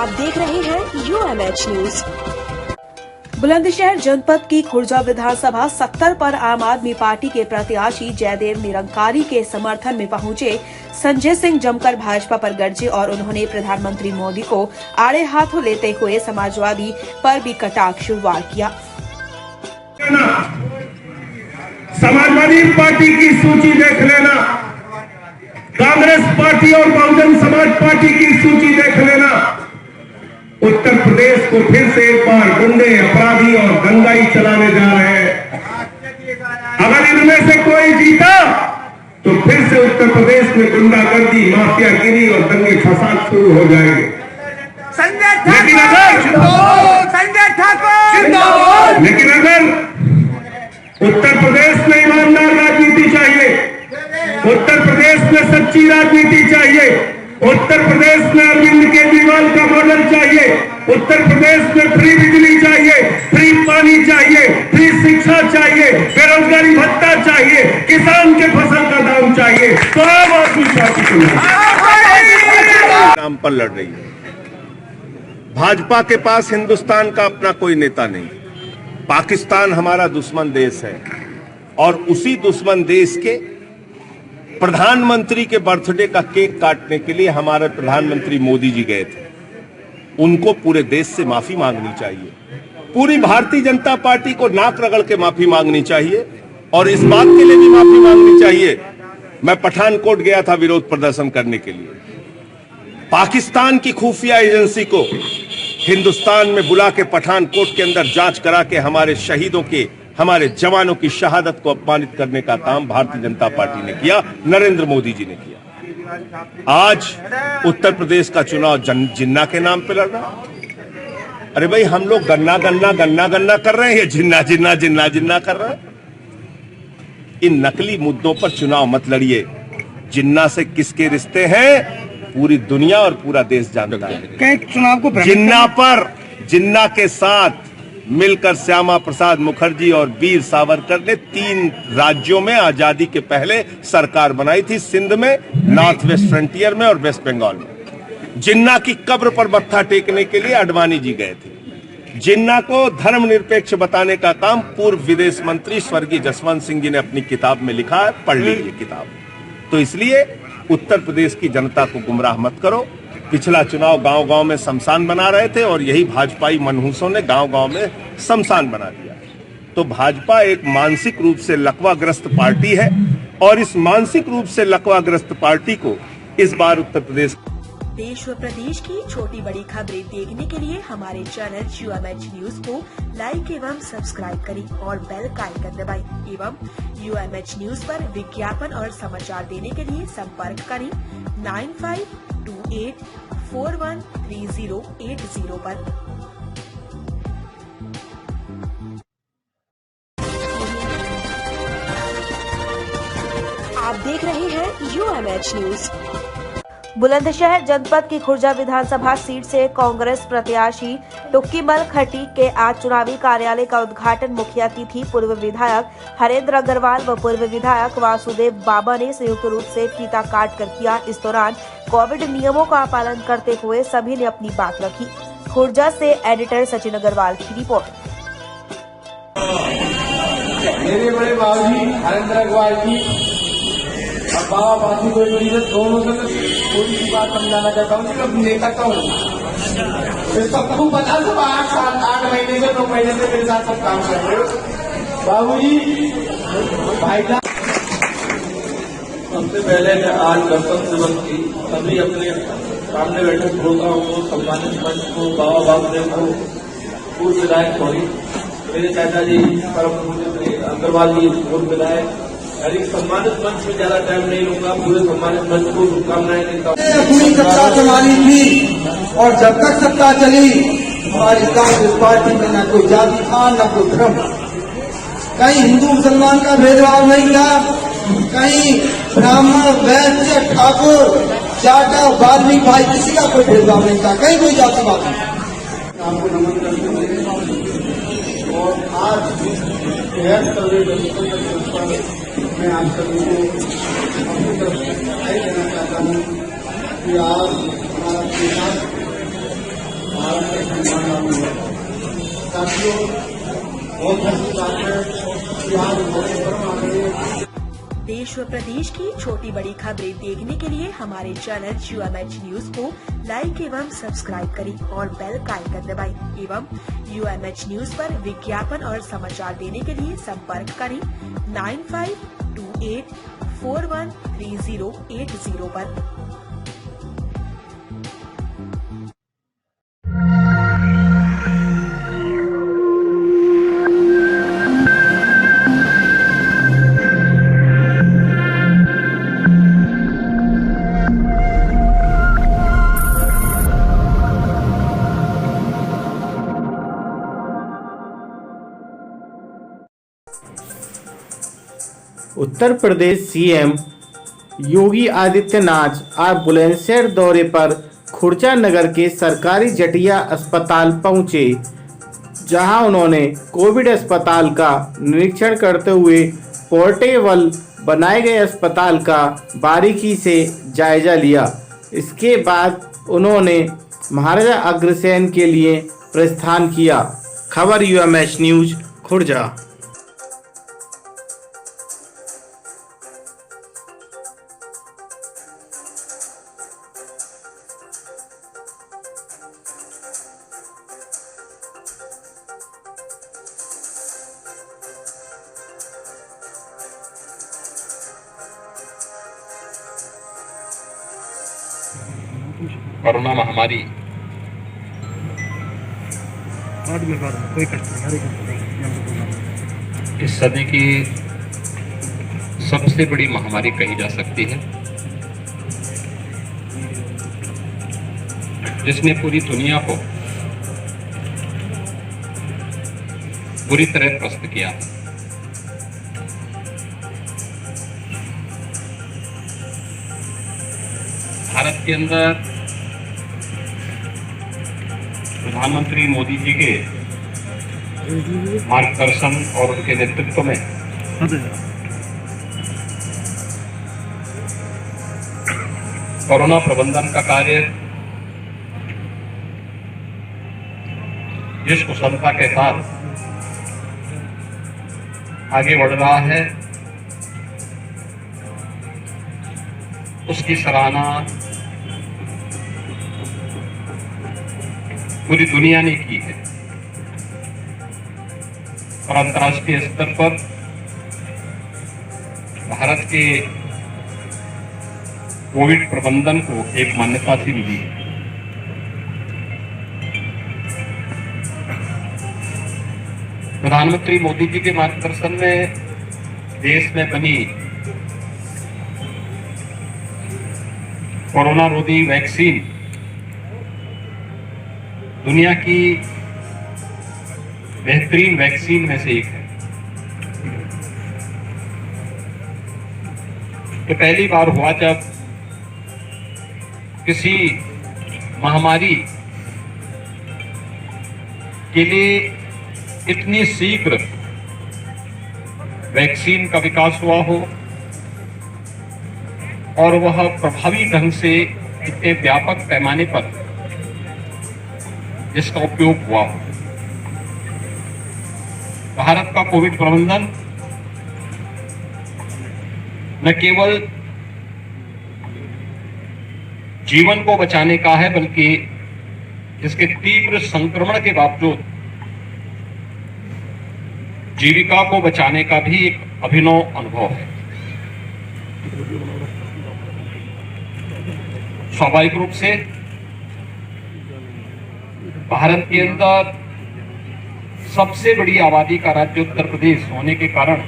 आप देख रहे हैं UMH न्यूज। बुलंदशहर जनपद की खुर्जा विधानसभा 70 पर आम आदमी पार्टी के प्रत्याशी जयदेव निरंकारी के समर्थन में पहुंचे संजय सिंह जमकर भाजपा पर गरजे और उन्होंने प्रधानमंत्री मोदी को आड़े हाथों लेते हुए समाजवादी पर भी कटाक्ष वार किया। समाजवादी पार्टी की सूची देख लेना, कांग्रेस पार्टी और बहुजन समाज पार्टी की सूची देख लेना। उत्तर प्रदेश को फिर से एक बार गुंडे, अपराधी और दंगाई चलाने जा रहे हैं। अगर इनमें से कोई जीता तो फिर से उत्तर प्रदेश में गुंडागर्दी, माफियागिरी और दंगे फसाद शुरू हो जाएंगे। लेकिन अगर उत्तर प्रदेश में ईमानदार राजनीति चाहिए, उत्तर प्रदेश में सच्ची राजनीति चाहिए, उत्तर प्रदेश में अरविंद केजरीवाल का मॉडल चाहिए, उत्तर प्रदेश में फ्री बिजली चाहिए, फ्री पानी चाहिए, फ्री शिक्षा चाहिए, बेरोजगारी भत्ता चाहिए, किसान के फसल का दाम चाहिए, तो आम आदमी पार्टी नाम पर लड़ रही है। भाजपा के पास हिंदुस्तान का अपना कोई नेता नहीं। पाकिस्तान हमारा दुश्मन देश है और उसी दुश्मन देश के प्रधानमंत्री के बर्थडे का केक काटने के लिए हमारे प्रधानमंत्री मोदी जी गए थे। उनको पूरे देश से माफी मांगनी चाहिए, पूरी भारतीय जनता पार्टी को नाक रगड़ के माफी मांगनी चाहिए और इस बात के लिए भी माफी मांगनी चाहिए। मैं पठानकोट गया था विरोध प्रदर्शन करने के लिए। पाकिस्तान की खुफिया एजेंसी को हिंदुस्तान में बुला के पठानकोट के अंदर जांच करा के हमारे शहीदों के, हमारे जवानों की शहादत को अपमानित करने का काम भारतीय जनता पार्टी ने किया, नरेंद्र मोदी जी ने किया। आज उत्तर प्रदेश का चुनाव जिन्ना के नाम पे लड़ रहा। अरे भाई, हम लोग गन्ना गन्ना गन्ना गन्ना कर रहे हैं, ये जिन्ना जिन्ना जिन्ना जिन्ना कर रहे हैं। इन नकली मुद्दों पर चुनाव मत लड़िए। जिन्ना से किसके रिश्ते हैं पूरी दुनिया और पूरा देश जानता है। चुनाव को जिन्ना के साथ मिलकर श्यामा प्रसाद मुखर्जी और वीर सावरकर ने 3 राज्यों में आजादी के पहले सरकार बनाई थी, सिंध में, नॉर्थ वेस्ट फ्रंटियर में और वेस्ट बंगाल में। जिन्ना की कब्र पर मत्था टेकने के लिए अडवाणी जी गए थे। जिन्ना को धर्मनिरपेक्ष बताने का काम पूर्व विदेश मंत्री स्वर्गीय जसवंत सिंह जी ने अपनी किताब में लिखा है, पढ़ लीजिए किताब। तो इसलिए उत्तर प्रदेश की जनता को गुमराह मत करो। पिछला चुनाव गांव-गांव में शमशान बना रहे थे और यही भाजपाई मनहूसों ने गांव-गांव में शमशान बना दिया। तो भाजपा एक मानसिक रूप से लकवाग्रस्त पार्टी है और इस मानसिक रूप से लकवाग्रस्त पार्टी को इस बार उत्तर प्रदेश देश व प्रदेश की छोटी बड़ी खबरें देखने के लिए हमारे चैनल UMH न्यूज को लाइक एवं सब्सक्राइब करें और बेल का आइकन दबाएं एवं UMH न्यूज पर विज्ञापन और समाचार देने के लिए संपर्क करें 9528413080 पर। आप देख रहे हैं UMH न्यूज। बुलंदशहर जनपद की खुर्जा विधानसभा सीट से कांग्रेस प्रत्याशी टुक्कीमल खटी के आज चुनावी कार्यालय का उद्घाटन मुख्य अतिथि पूर्व विधायक हरेंद्र अग्रवाल व पूर्व विधायक वासुदेव बाबा ने संयुक्त रूप से फीता काट कर किया। इस दौरान कोविड नियमों का पालन करते हुए सभी ने अपनी बात रखी। खुर्जा से एडिटर सचिन अग्रवाल की रिपोर्ट। मेरे बड़े बाबूजी हरेंद्र अग्रवाल जी और बाबा बाजी को दोनों से थोड़ी सी बात समझाना चाहता हूँ। जब नेता कहूँ तो सबको पता, सब 8 महीने से 9 महीने से मेरे साथ सब काम कर रहे हो। बाबूजी भाई साहब, सबसे पहले मैं आज गणतंत्र दिवस की सभी अपने सामने बैठे श्रोताओं को, सम्मानित मंच को, बाबा बाबूदेव को, पूर्व विधायक सॉरी मेरे चाचा जी परम अग्रवाल जी पूर्व विधायक, एक सम्मानित मंच में ज्यादा टाइम नहीं लूंगा, पूरे सम्मानित मंच को शुभकामनाएं देता हूँ। पूरी सत्ता संभाली थी और जब तक सत्ता चली हमारी कांग्रेस पार्टी में न कोई जाति था न कोई धर्म, कहीं हिंदू मुसलमान का भेदभाव नहीं था, कहीं ब्राह्मण वैश्य ठाकुर जाटा वाल्मीकि भाई किसी का कोई भेदभाव नहीं था, कहीं कोई जातिवाद नहीं। आपको नमन करते हुए और आज मैं आप सभी को अपनी तरफ से बधाई देना चाहता हूँ कि आज हमारा भारत के सम्मान लागू है। साथियों, बहुत अच्छी बात है कि आज हमारे परम आदरणीय देश व प्रदेश की छोटी बड़ी खबरें देखने के लिए हमारे चैनल UMH न्यूज को लाइक एवं सब्सक्राइब करें और बेल का आइकन दबाएं एवं UMH न्यूज पर विज्ञापन और समाचार देने के लिए संपर्क करें 9528413080 पर। उत्तर प्रदेश सीएम योगी आदित्यनाथ आज बुलंदशहर दौरे पर खुर्जा नगर के सरकारी जटिया अस्पताल पहुंचे, जहां उन्होंने कोविड अस्पताल का निरीक्षण करते हुए पोर्टेबल बनाए गए अस्पताल का बारीकी से जायजा लिया। इसके बाद उन्होंने महाराजा अग्रसेन के लिए प्रस्थान किया। खबर UMH न्यूज खुर्जा। कोरोना महामारी इस सदी की सबसे बड़ी महामारी कही जा सकती है, जिसने पूरी दुनिया को बुरी तरह त्रस्त किया है। भारत के अंदर प्रधानमंत्री मोदी जी के मार्गदर्शन और उनके नेतृत्व में कोरोना प्रबंधन का कार्य जिस कुशलता के साथ आगे बढ़ रहा है, उसकी सराहना पूरी दुनिया ने की है और अंतर्राष्ट्रीय स्तर पर भारत के कोविड प्रबंधन को एक मान्यता सी मिली है। प्रधानमंत्री मोदी जी के मार्गदर्शन में देश में बनी कोरोना रोधी वैक्सीन दुनिया की बेहतरीन वैक्सीन में से एक है। तो पहली बार हुआ जब किसी महामारी के लिए इतनी शीघ्र वैक्सीन का विकास हुआ हो और वह प्रभावी ढंग से इतने व्यापक पैमाने पर जिसका उपयोग हुआ हो। भारत का कोविड प्रबंधन न केवल जीवन को बचाने का है, बल्कि इसके तीव्र संक्रमण के बावजूद जीविका को बचाने का भी एक अभिनव अनुभव है। स्वाभाविक रूप से भारत के अंदर सबसे बड़ी आबादी का राज्य उत्तर प्रदेश होने के कारण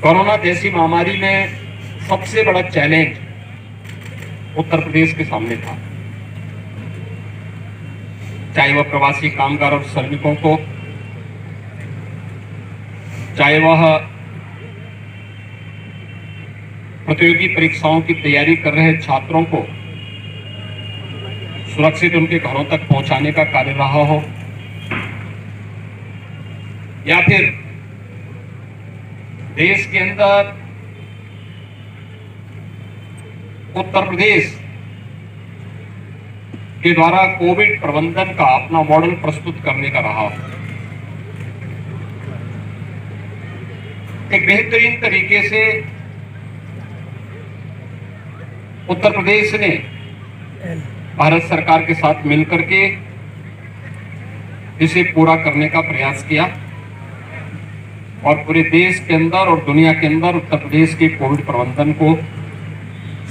कोरोना जैसी महामारी में सबसे बड़ा चैलेंज उत्तर प्रदेश के सामने था। चाहे वह प्रवासी कामगार और श्रमिकों को, चाहे वह प्रतियोगी परीक्षाओं की तैयारी कर रहे छात्रों को सुरक्षित उनके घरों तक पहुंचाने का कार्य रहा हो, या फिर देश के अंदर उत्तर प्रदेश के द्वारा कोविड प्रबंधन का अपना मॉडल प्रस्तुत करने का रहा। एक बेहतरीन तरीके से उत्तर प्रदेश ने भारत सरकार के साथ मिलकर के इसे पूरा करने का प्रयास किया और पूरे देश के अंदर और दुनिया के अंदर उत्तर प्रदेश के कोविड प्रबंधन को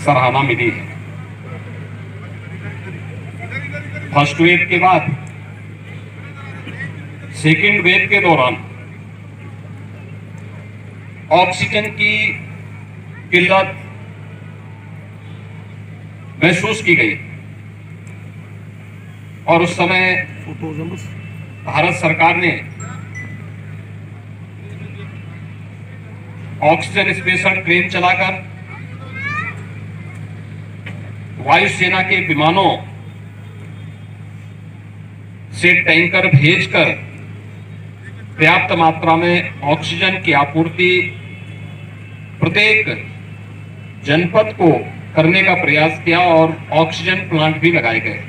सराहना मिली है। फर्स्ट वेव के बाद सेकेंड वेव के दौरान ऑक्सीजन की किल्लत महसूस की गई और उस समय भारत सरकार ने ऑक्सीजन स्पेशल ट्रेन चलाकर वायुसेना के विमानों से टैंकर भेजकर पर्याप्त मात्रा में ऑक्सीजन की आपूर्ति प्रत्येक जनपद को करने का प्रयास किया और ऑक्सीजन प्लांट भी लगाए गए।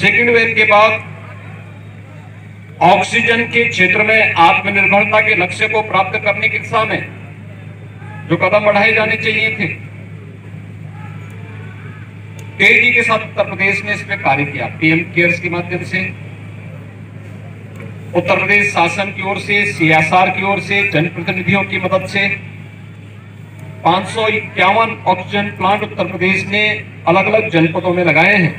सेकेंड वेव के बाद ऑक्सीजन के क्षेत्र में आत्मनिर्भरता के लक्ष्य को प्राप्त करने की दिशा में जो कदम बढ़ाए जाने चाहिए थे, तेजी के साथ उत्तर प्रदेश ने इस पर कार्य किया। पीएम केयर्स के माध्यम से उत्तर प्रदेश शासन की ओर से, सीएसआर की ओर से, जनप्रतिनिधियों की मदद से 551 ऑक्सीजन प्लांट उत्तर प्रदेश ने अलग अलग जनपदों में लगाए हैं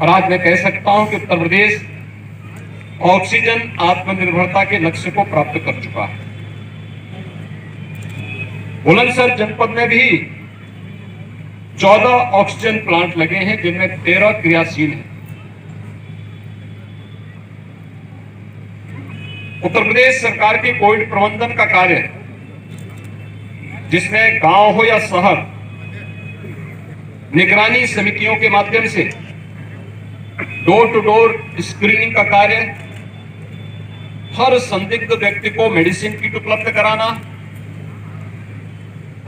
और आज मैं कह सकता हूं कि उत्तर प्रदेश ऑक्सीजन आत्मनिर्भरता के लक्ष्य को प्राप्त कर चुका है। बुलंदशहर जनपद में भी 14 ऑक्सीजन प्लांट लगे हैं जिनमें 13 क्रियाशील हैं। उत्तर प्रदेश सरकार के कोविड प्रबंधन का कार्य, जिसमें गांव हो या शहर, निगरानी समितियों के माध्यम से डोर टू डोर स्क्रीनिंग का कार्य, हर संदिग्ध व्यक्ति को मेडिसिन किट उपलब्ध कराना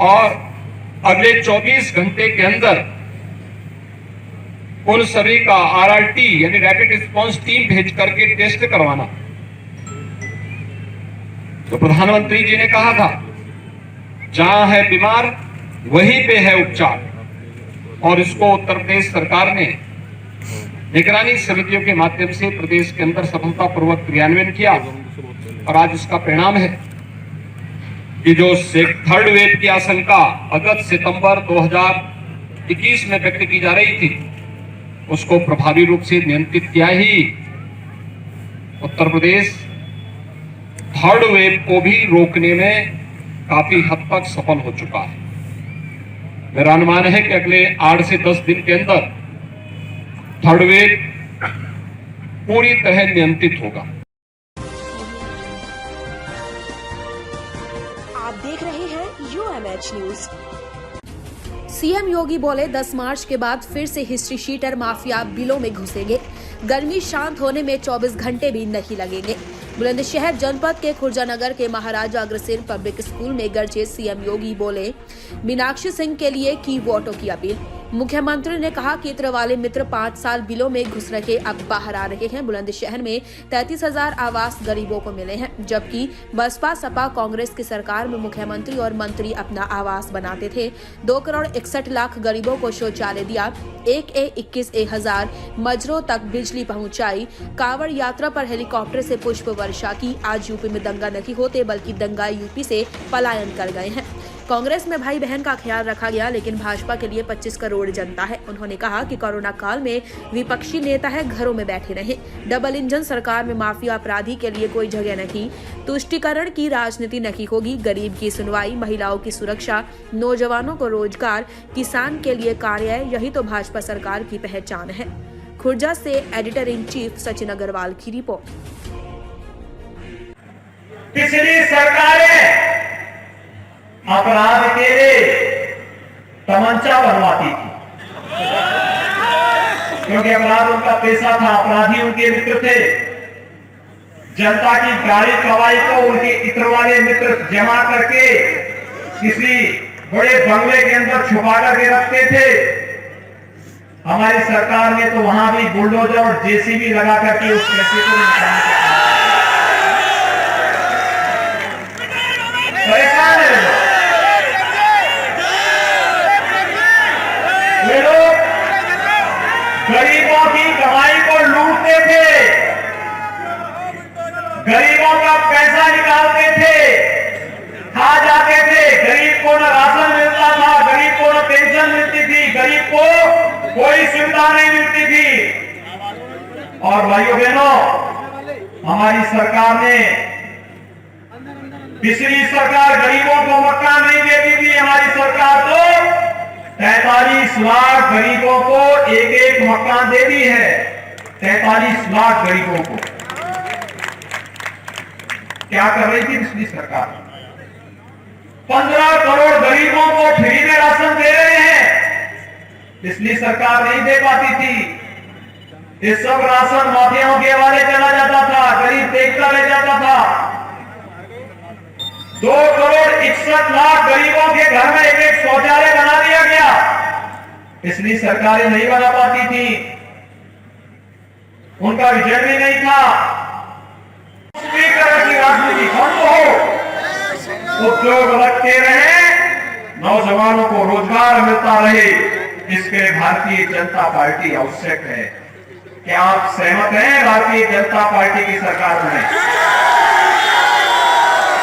और अगले 24 घंटे के अंदर उन सभी का आरआरटी यानी रैपिड रिस्पांस टीम भेज करके टेस्ट करवाना। तो प्रधानमंत्री जी ने कहा था, जहां है बीमार वहीं पे है उपचार, और इसको उत्तर प्रदेश सरकार ने निगरानी समितियों के माध्यम से प्रदेश के अंदर सफलतापूर्वक क्रियान्वयन किया और आज इसका परिणाम है कि जो थर्ड वेव की आशंका अगस्त सितंबर 2021 में व्यक्त की जा रही थी, उसको प्रभावी रूप से नियंत्रित किया ही उत्तर प्रदेश थर्ड वेव को भी रोकने में काफी हद तक सफल हो चुका है। मेरा अनुमान है कि अगले 8 से 10 दिन के अंदर थर्ड वेव पूरी तरह नियंत्रित होगा। आप देख रहे हैं UMH न्यूज। सीएम योगी बोले 10 मार्च के बाद फिर से हिस्ट्री शीटर माफिया बिलों में घुसेंगे। गर्मी शांत होने में 24 घंटे भी नहीं लगेंगे। बुलंदशहर जनपद के खुर्जानगर के महाराजा अग्रसेन पब्लिक स्कूल में गरजे सीएम योगी बोले, मीनाक्षी सिंह के लिए की वोटों की अपील। मुख्यमंत्री ने कहा कि इत्र वाले मित्र 5 साल बिलों में घुस रखे अब बाहर आ रहे हैं। बुलंदशहर में 33,000 आवास गरीबों को मिले हैं, जबकि बसपा सपा कांग्रेस की सरकार में मुख्यमंत्री और मंत्री अपना आवास बनाते थे। 2 करोड़ 61 लाख गरीबों को शौचालय दिया। 21,000 मजरों तक बिजली पहुंचाई। कांवड़ यात्रा पर हेलीकॉप्टर से पुष्प वर्षा की। आज यूपी में दंगा नहीं होते बल्कि दंगा यूपी से पलायन कर गए हैं। कांग्रेस में भाई बहन का ख्याल रखा गया, लेकिन भाजपा के लिए 25 करोड़ जनता है। उन्होंने कहा कि कोरोना काल में विपक्षी नेता है, घरों में बैठे रहे। डबल इंजन सरकार में माफिया अपराधी के लिए कोई जगह नहीं। तुष्टीकरण की राजनीति नहीं होगी। गरीब की सुनवाई, महिलाओं की सुरक्षा, नौजवानों को रोजगार, किसान के लिए कार्य, यही तो भाजपा सरकार की पहचान है। खुर्जा से editor in chief Sachin Agrawal की रिपोर्ट। पिछली सरकारें अपराध के लिए तमंचा बनवाती थी, क्योंकि अपराध उनका पेशा था, अपराधी उनके मित्र थे। जनता की गाड़ी कवाई को उनके इत्र वाले मित्र जमा करके किसी बड़े बंगले के अंदर छुपा करके रखते थे हमारी सरकार ने तो वहां भी बुलडोजर और जेसीबी लगा करके उस पैसे को निकालने का परेशान है ये लोग गरीबों की कमाई को लूटते थे, गरीबों का पैसा निकालते थे, खा जाते थे। गरीब को न राशन मिलता था, गरीब को न पेंशन मिलती थी, गरीब को कोई सुविधा नहीं मिलती थी। और भाइयों बहनों, हमारी सरकार ने, पिछली सरकार गरीबों को मकान नहीं देती थी, हमारी सरकार तो 43 लाख गरीबों को एक मकान दे दी है। 43 लाख गरीबों को क्या कर रही थी पिछली सरकार? 15 करोड़ गरीबों को फ्री में राशन दे रहे हैं। पिछली सरकार नहीं दे पाती थी। ये सब राशन माफियाओं के हवाले चला जाता था, गरीब देखता रह जाता था। 2 करोड़ 61 लाख गरीबों के घर में एक शौचालय बना दिया गया। पिछली सरकारें नहीं बना पाती थी, उनका विजन भी नहीं था। स्पीकर की राजनीति बंद हो, उद्योग लगते रहे, नौजवानों को रोजगार मिलता रहे, इसके लिए भारतीय जनता पार्टी आवश्यक है। क्या आप सहमत हैं भारतीय जनता पार्टी की सरकार में?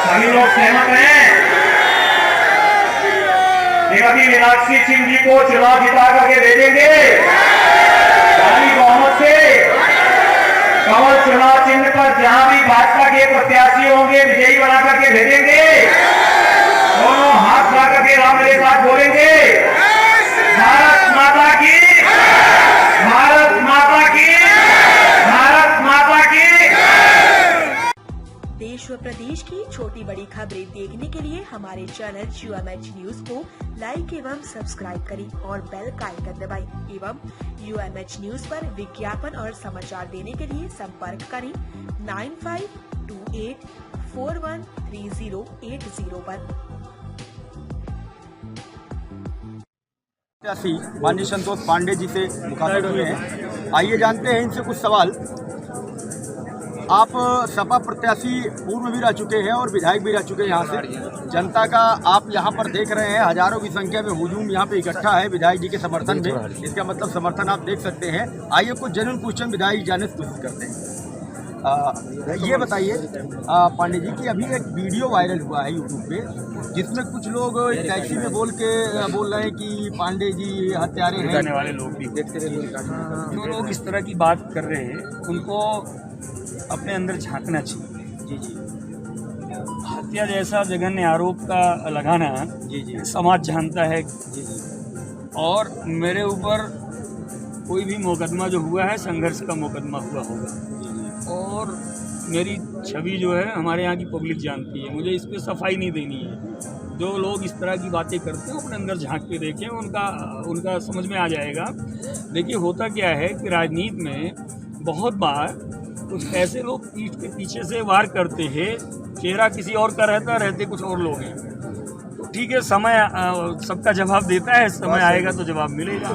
सभी लोग सहमत हैं? श्रीमती मीनाक्षी सिंह जी को चुनाव जिता करके भेजेंगे भारी बहुमत से। कमल चुनाव चिन्ह पर जहां भी भाजपा के प्रत्याशी होंगे विजयी बना करके भेजेंगे। दोनों हाथ ला करके राम मेरे साथ बोलेंगे, भारत माता की, भारत माता की, भारत माता की। देश व प्रदेश की छोटी बड़ी खबरें देखने के लिए हमारे चैनल UMH न्यूज को लाइक एवं सब्सक्राइब करें और बेल का आइकन दबाएं एवं UMH न्यूज पर विज्ञापन और समाचार देने के लिए संपर्क करें 9528 413080 पर। माननीय संतोष पांडे जी से मुखातिब हुए हैं। आइए जानते हैं इनसे कुछ सवाल। आप सपा प्रत्याशी पूर्व भी रह चुके हैं और विधायक भी रह चुके हैं यहाँ से। जनता का आप यहाँ पर देख रहे हैं, हजारों की संख्या में हुजूम यहाँ पे इकट्ठा है विधायक जी के समर्थन में। इसका मतलब समर्थन आप देख सकते हैं। आइए कुछ जेन्युइन क्वेश्चन विधायक जी जानने की कोशिश करते हैं। ये बताइए पांडे जी कि अभी एक वीडियो वायरल हुआ है यूट्यूब पे, जिसमें कुछ लोग टैक्सी में बोल रहे हैं कि पांडे जी हत्यारे हैं। जाने वाले लोग भी देखते रहे, जो लोग इस तरह की बात कर रहे हैं उनको अपने अंदर झांकना चाहिए। जी जी। हत्या जैसा जघन्य आरोप का लगाना जी जी समाज जानता है। जी जी। और मेरे ऊपर कोई भी मुकदमा जो हुआ है संघर्ष का मुकदमा हुआ होगा, और मेरी छवि जो है हमारे यहाँ की पब्लिक जानती है। मुझे इस पर सफाई नहीं देनी है। जो लोग इस तरह की बातें करते हैं अपने अंदर झांक के देखें, उनका समझ में आ जाएगा। देखिए होता क्या है कि राजनीति में बहुत बार कुछ ऐसे लोग पीठ के पीछे से वार करते हैं, चेहरा किसी और का रहते कुछ और लोग हैं। तो ठीक है, समय सबका जवाब देता है, समय आएगा तो जवाब मिलेगा।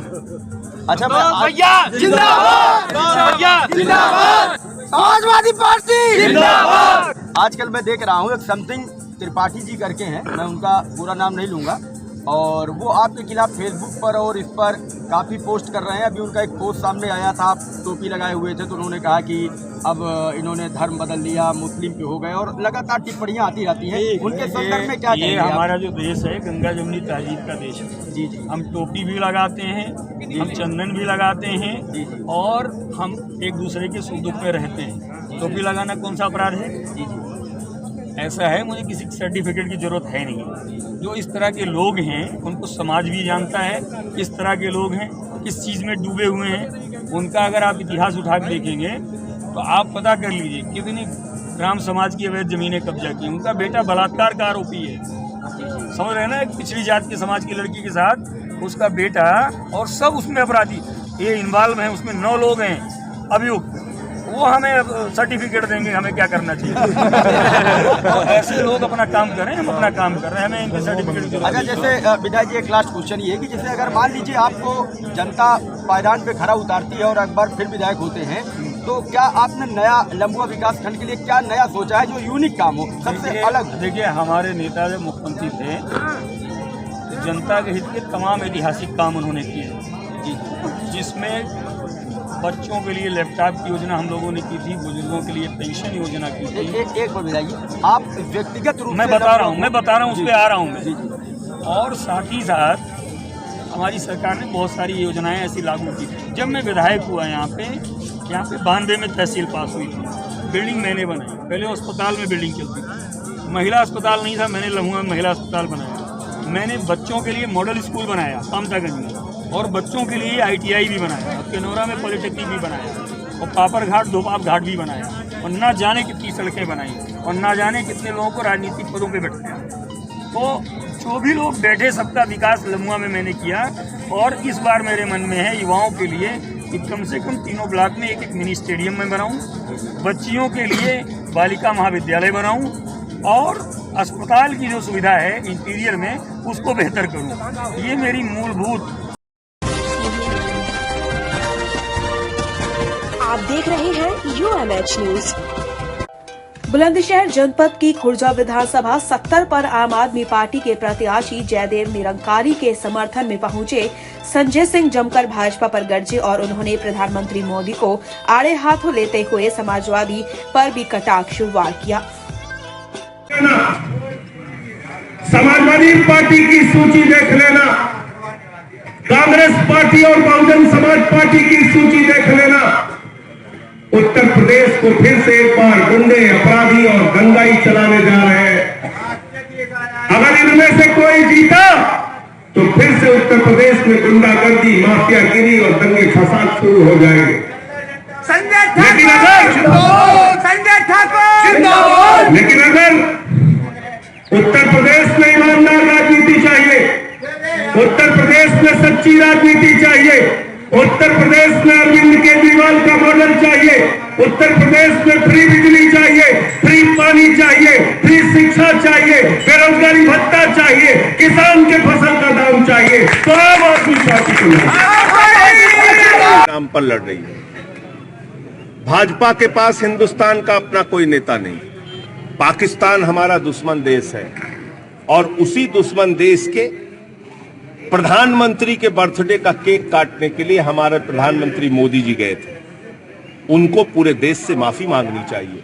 अच्छा भैया जिंदाबाद, भैया जिंदाबाद, समाजवादी पार्टी जिंदाबाद। आजकल मैं देख रहा हूँ एक समथिंग त्रिपाठी जी करके हैं, मैं उनका पूरा नाम नहीं लूँगा, और वो आपके खिलाफ फेसबुक पर और इस पर काफ़ी पोस्ट कर रहे हैं। अभी उनका एक पोस्ट सामने आया था, आप टोपी लगाए हुए थे, तो उन्होंने कहा कि अब इन्होंने धर्म बदल लिया, मुस्लिम पे हो गए, और लगातार टिप्पणियाँ आती रहती हैं। उनके संदर्भ में क्या कहेंगे? ये हमारा जो देश है गंगा जमुनी तहजीब का देश है। जी जी। हम टोपी भी लगाते हैं, हम चंदन भी लगाते हैं, और हम एक दूसरे के सुख दुख में रहते हैं। टोपी लगाना कौन सा अपराध है? जी जी। ऐसा है, मुझे किसी सर्टिफिकेट की जरूरत है नहीं। जो इस तरह के लोग हैं उनको समाज भी जानता है, किस तरह के लोग हैं, किस चीज़ में डूबे हुए हैं। उनका अगर आप इतिहास उठा के देखेंगे तो आप पता कर लीजिए कितनी ग्राम समाज की अवैध ज़मीनें कब्जा की। उनका बेटा बलात्कार का आरोपी है, समझ रहे हैं ना, एक पिछड़ी जात के समाज की लड़की के साथ उसका बेटा, और सब उसमें अपराधी ये इन्वॉल्व हैं। उसमें 9 लोग हैं अभियुक्त, वो हमें सर्टिफिकेट देंगे हमें क्या करना चाहिए। तो ऐसे लोग अपना काम करें, हम अपना काम कर रहे हैं, हमें इनके सर्टिफिकेट। अच्छा, जैसे विधायक जी एक लास्ट क्वेश्चन ये है कि जैसे अगर मान लीजिए आपको जनता पायदान पे खरा उतारती है और एक बार फिर विधायक होते हैं, तो क्या आपने नया लम्बुआ विकास खंड के लिए क्या नया सोचा है जो यूनिक काम हो, सबसे अलग? देखिए, हमारे नेता जब मुख्यमंत्री थे तो जनता के हित के तमाम ऐतिहासिक काम उन्होंने किए, जिसमें बच्चों के लिए लैपटॉप की योजना हम लोगों ने की थी, बुजुर्गों के लिए पेंशन योजना की थी। एक बार बताइए, आप व्यक्तिगत रूप मैं बता रहा हूँ उस पर आ रहा हूँ मैं। और साथ ही साथ हमारी सरकार ने बहुत सारी योजनाएं ऐसी लागू की। जब मैं विधायक हुआ यहाँ पे 92 में तहसील पास हुई थी, बिल्डिंग मैंने बनाई। पहले अस्पताल में बिल्डिंग चलती थी, महिला अस्पताल नहीं था, मैंने लम्हुआ में महिला अस्पताल बनाया। मैंने बच्चों के लिए मॉडल स्कूल बनाया कामतागंज में, और बच्चों के लिए ITI भी बनाया, किनौरा में पॉलिटेक्निक भी बनाया, और पापड़ घाट धोपाप घाट भी बनाया, और ना जाने कितनी सड़कें बनाई, और ना जाने कितने लोगों को राजनीतिक पदों पे बैठाया। तो जो भी लोग बैठे, सबका विकास लम्हुआ में मैंने किया। और इस बार मेरे मन में है युवाओं के लिए कि कम से कम तीनों ब्लॉक में एक मिनी स्टेडियम में बनाऊं, बच्चियों के लिए बालिका महाविद्यालय बनाऊं, और अस्पताल की जो सुविधा है इंटीरियर में उसको बेहतर करूं। ये मेरी मूलभूत। आप देख रहे हैं UMH न्यूज। बुलंदशहर जनपद की खुर्जा विधानसभा 70 पर आम आदमी पार्टी के प्रत्याशी जयदेव निरंकारी के समर्थन में पहुंचे संजय सिंह जमकर भाजपा पर गरजे और उन्होंने प्रधानमंत्री मोदी को आड़े हाथों लेते हुए समाजवादी पर भी कटाक्ष वार किया। समाजवादी पार्टी की सूची देख लेना, कांग्रेस पार्टी और बहुजन समाज पार्टी की सूची देख लेना। उत्तर प्रदेश को फिर से एक बार गुंडे, अपराधी और दंगाई चलाने जा रहे हैं। अगर इनमें से कोई जीता तो फिर से उत्तर प्रदेश में गुंडागर्दी, माफियागिरी और दंगे फसाद शुरू हो जाएंगे। लेकिन अगर उत्तर प्रदेश में ईमानदार राजनीति चाहिए, उत्तर प्रदेश में सच्ची राजनीति चाहिए, उत्तर प्रदेश में अरविंद केजरीवाल का मॉडल चाहिए, उत्तर प्रदेश में फ्री बिजली चाहिए, फ्री पानी चाहिए, फ्री शिक्षा चाहिए, बेरोजगारी भत्ता चाहिए, किसान के फसल का दाम चाहिए, तो आम आदमी पार्टी को नाम पर लड़ रही है। भाजपा के पास हिंदुस्तान का अपना कोई नेता नहीं। पाकिस्तान हमारा दुश्मन देश है, और उसी दुश्मन देश के प्रधानमंत्री के बर्थडे का केक काटने के लिए हमारे प्रधानमंत्री मोदी जी गए थे। उनको पूरे देश से माफी मांगनी चाहिए,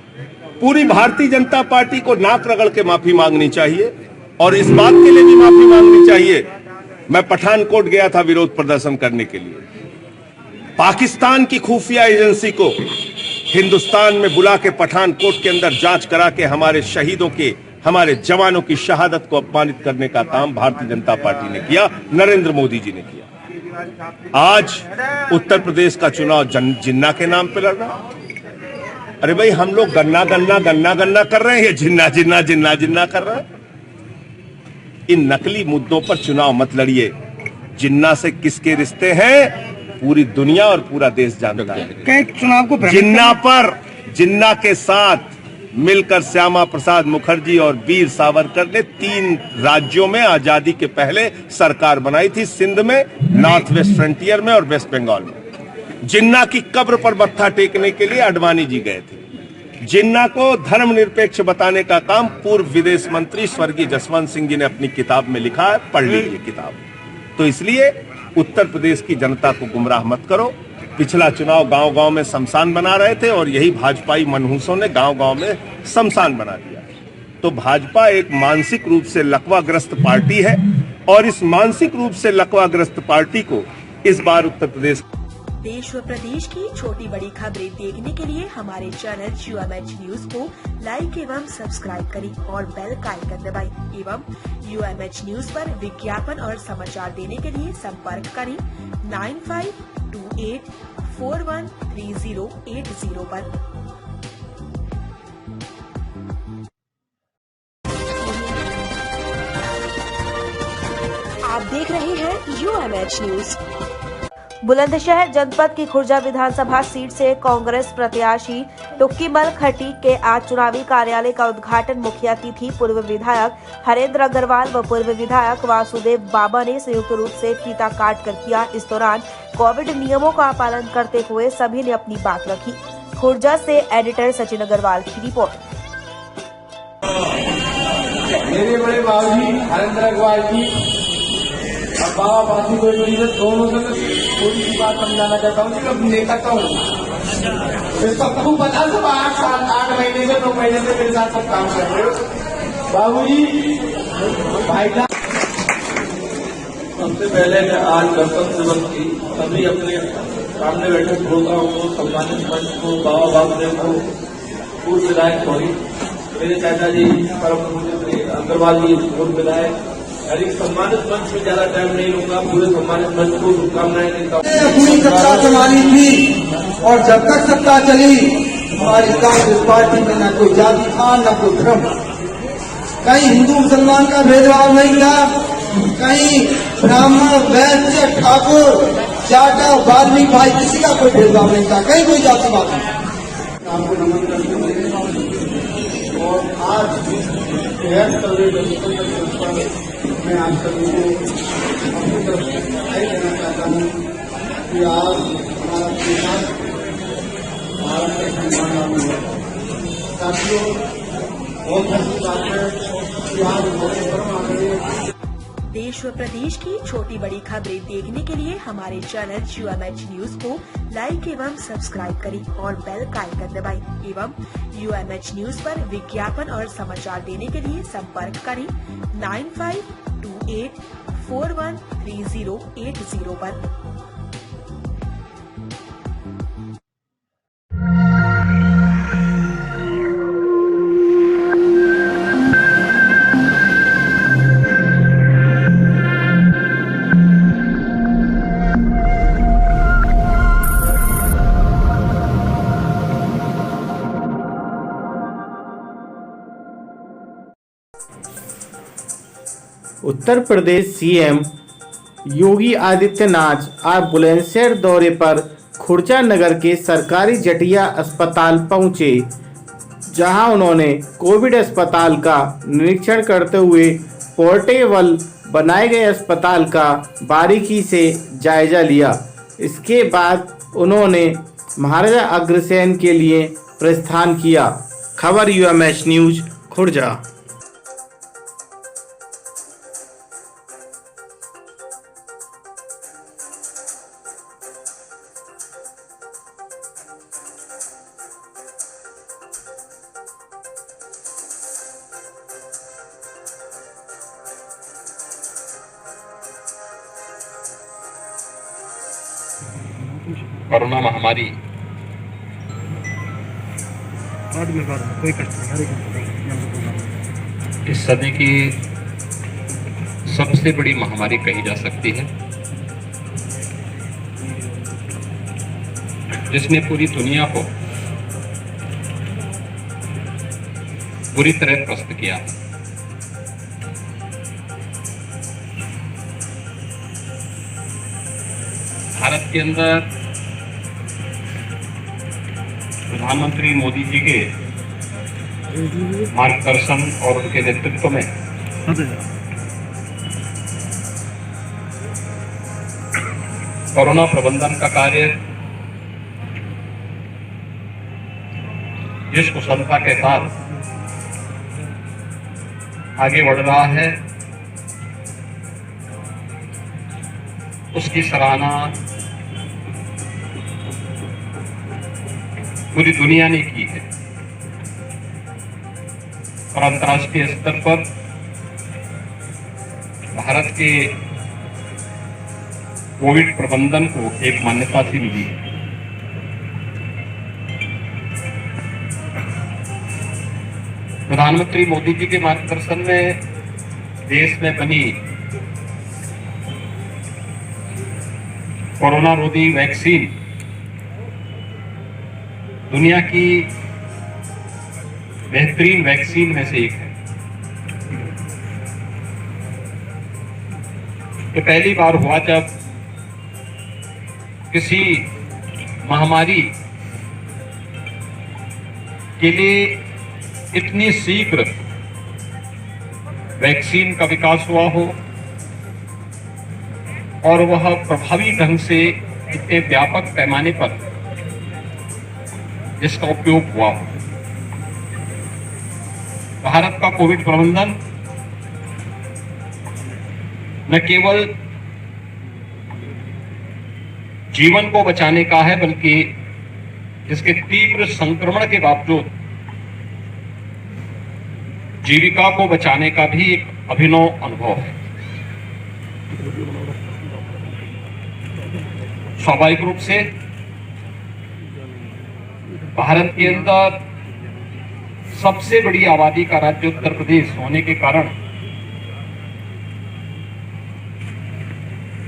पूरी भारतीय जनता पार्टी को नाक रगड़ के माफी मांगनी चाहिए, और इस बात के लिए भी माफी मांगनी चाहिए। मैं पठानकोट गया था विरोध प्रदर्शन करने के लिए। पाकिस्तान की खुफिया एजेंसी को हिंदुस्तान में बुला के पठानकोट के अंदर जांच करा के हमारे शहीदों के, हमारे जवानों की शहादत को अपमानित करने का काम भारतीय जनता पार्टी ने किया, नरेंद्र मोदी जी ने किया। आज उत्तर प्रदेश का चुनाव जिन्ना के नाम पे लड़ रहा। अरे भाई, हम लोग गन्ना गन्ना गन्ना गन्ना कर रहे हैं, जिन्ना जिन्ना जिन्ना जिन्ना कर रहे हैं। इन नकली मुद्दों पर चुनाव मत लड़िए। जिन्ना से किसके रिश्ते हैं पूरी दुनिया और पूरा देश जानता है। चुनाव को जिन्ना के साथ मिलकर श्यामा प्रसाद मुखर्जी और वीर सावरकर ने 3 राज्यों में आजादी के पहले सरकार बनाई थी, सिंध में, नॉर्थ वेस्ट फ्रंटियर में और वेस्ट बंगाल में। जिन्ना की कब्र पर मत्था टेकने के लिए अडवाणी जी गए थे। जिन्ना को धर्मनिरपेक्ष बताने का काम पूर्व विदेश मंत्री स्वर्गीय जसवंत सिंह जी ने अपनी किताब में लिखा है, पढ़ लीजिए किताब। तो इसलिए उत्तर प्रदेश की जनता को गुमराह मत करो। पिछला चुनाव गांव-गांव में शमशान बना रहे थे, और यही भाजपाई मनहूसों ने गांव-गांव में शमशान बना दिया। तो भाजपा एक मानसिक रूप से लकवाग्रस्त पार्टी है, और इस मानसिक रूप से लकवाग्रस्त पार्टी को इस बार उत्तर प्रदेश देश व प्रदेश की छोटी बड़ी खबरें देखने के लिए हमारे चैनल UMH न्यूज को लाइक एवं सब्सक्राइब करें और बेल का आइकन दबाएं। एवं UMH न्यूज पर विज्ञापन और समाचार देने के लिए संपर्क करें 9528413080 पर। आप देख रहे हैं UMH न्यूज। बुलंदशहर जनपद की खुर्जा विधानसभा सीट से कांग्रेस प्रत्याशी टुक्कीमल खटी के आज चुनावी कार्यालय का उद्घाटन मुख्य अतिथि पूर्व विधायक हरेंद्र अग्रवाल व पूर्व विधायक वासुदेव बाबा ने संयुक्त रूप से फीता काट कर किया। इस दौरान कोविड नियमों का पालन करते हुए सभी ने अपनी बात रखी। खुर्जा से एडिटर सचिन अग्रवाल की रिपोर्ट। मेरे बड़े बाबूजी हरेंद्र अग्रवाल जी और बाबा वासुदेव जी दोनों से थोड़ी सी बात समझाना चाहता हूँ। अब नेता का हूँ, सबको पता सब 8 महीने से 9 महीने से मेरे साथ सब काम कर रहे हो। बाबूजी भाई सबसे पहले मैं आज गणतंत्र दिवस की सभी अपने सामने बैठे श्रोताओं को, सम्मानित मंच को, बाबा वासुदेव को, पूर्व विधायक सॉरी मेरे चाचा जी परम अग्रवाल जी पूर्व विधायक, अरे सम्मानित मंच में ज्यादा टाइम नहीं लूंगा, पूरे सम्मानित मंच को शुभकामनाएं देता हूँ। अपनी सत्ता संभाली थी और जब तक सत्ता चली हमारी कांग्रेस पार्टी में न कोई जाति था न कोई धर्म, कहीं हिंदू मुसलमान का भेदभाव नहीं था, कहीं ब्राह्मण वैश्य ठाकुर जाटा वाल्मीकि भाई किसी का कोई भेदभाव नहीं था, कहीं कोई जातिवाद नहीं। आपको नमन करते हुए और आज मैं आप सभी को अपनी तरफ से बधाई देना चाहता हूँ कि आज हमारा देश भारत के संविधान लागू है। साथियों, बहुत अच्छी बात है कि आज हमारे परम आदरणीय देश व प्रदेश की छोटी बड़ी खबरें देखने के लिए हमारे चैनल UMH न्यूज को लाइक एवं सब्सक्राइब करें और बेल का आइकन दबाएं एवं UMH न्यूज पर विज्ञापन और समाचार देने के लिए संपर्क करें 9528413080 पर। उत्तर प्रदेश सीएम योगी आदित्यनाथ आज बुलंदशहर दौरे पर खुर्जा नगर के सरकारी जटिया अस्पताल पहुंचे, जहां उन्होंने कोविड अस्पताल का निरीक्षण करते हुए पोर्टेबल बनाए गए अस्पताल का बारीकी से जायजा लिया। इसके बाद उन्होंने महाराजा अग्रसेन के लिए प्रस्थान किया। खबर UMH न्यूज खुर्जा। कोरोना महामारी इस सदी की सबसे बड़ी महामारी कही जा सकती है, जिसने पूरी दुनिया को बुरी तरह त्रस्त किया है। भारत के अंदर प्रधानमंत्री मोदी जी के मार्गदर्शन और उनके नेतृत्व में कोरोना प्रबंधन का कार्य जिस कुशलता के साथ आगे बढ़ रहा है, उसकी सराहना पूरी दुनिया ने की है और अंतर्राष्ट्रीय स्तर पर भारत के कोविड प्रबंधन को एक मान्यता सी मिली है। प्रधानमंत्री मोदी जी के मार्गदर्शन में देश में बनी कोरोना रोधी वैक्सीन दुनिया की बेहतरीन वैक्सीन में से एक है। ये पहली बार हुआ जब किसी महामारी के लिए इतनी शीघ्र वैक्सीन का विकास हुआ हो और वह प्रभावी ढंग से इतने व्यापक पैमाने पर इसका उपयोग हुआ हो। भारत का कोविड प्रबंधन न केवल जीवन को बचाने का है, बल्कि इसके तीव्र संक्रमण के बावजूद जीविका को बचाने का भी एक अभिनव अनुभव है। स्वाभाविक रूप से भारत के अंदर सबसे बड़ी आबादी का राज्य उत्तर प्रदेश होने के कारण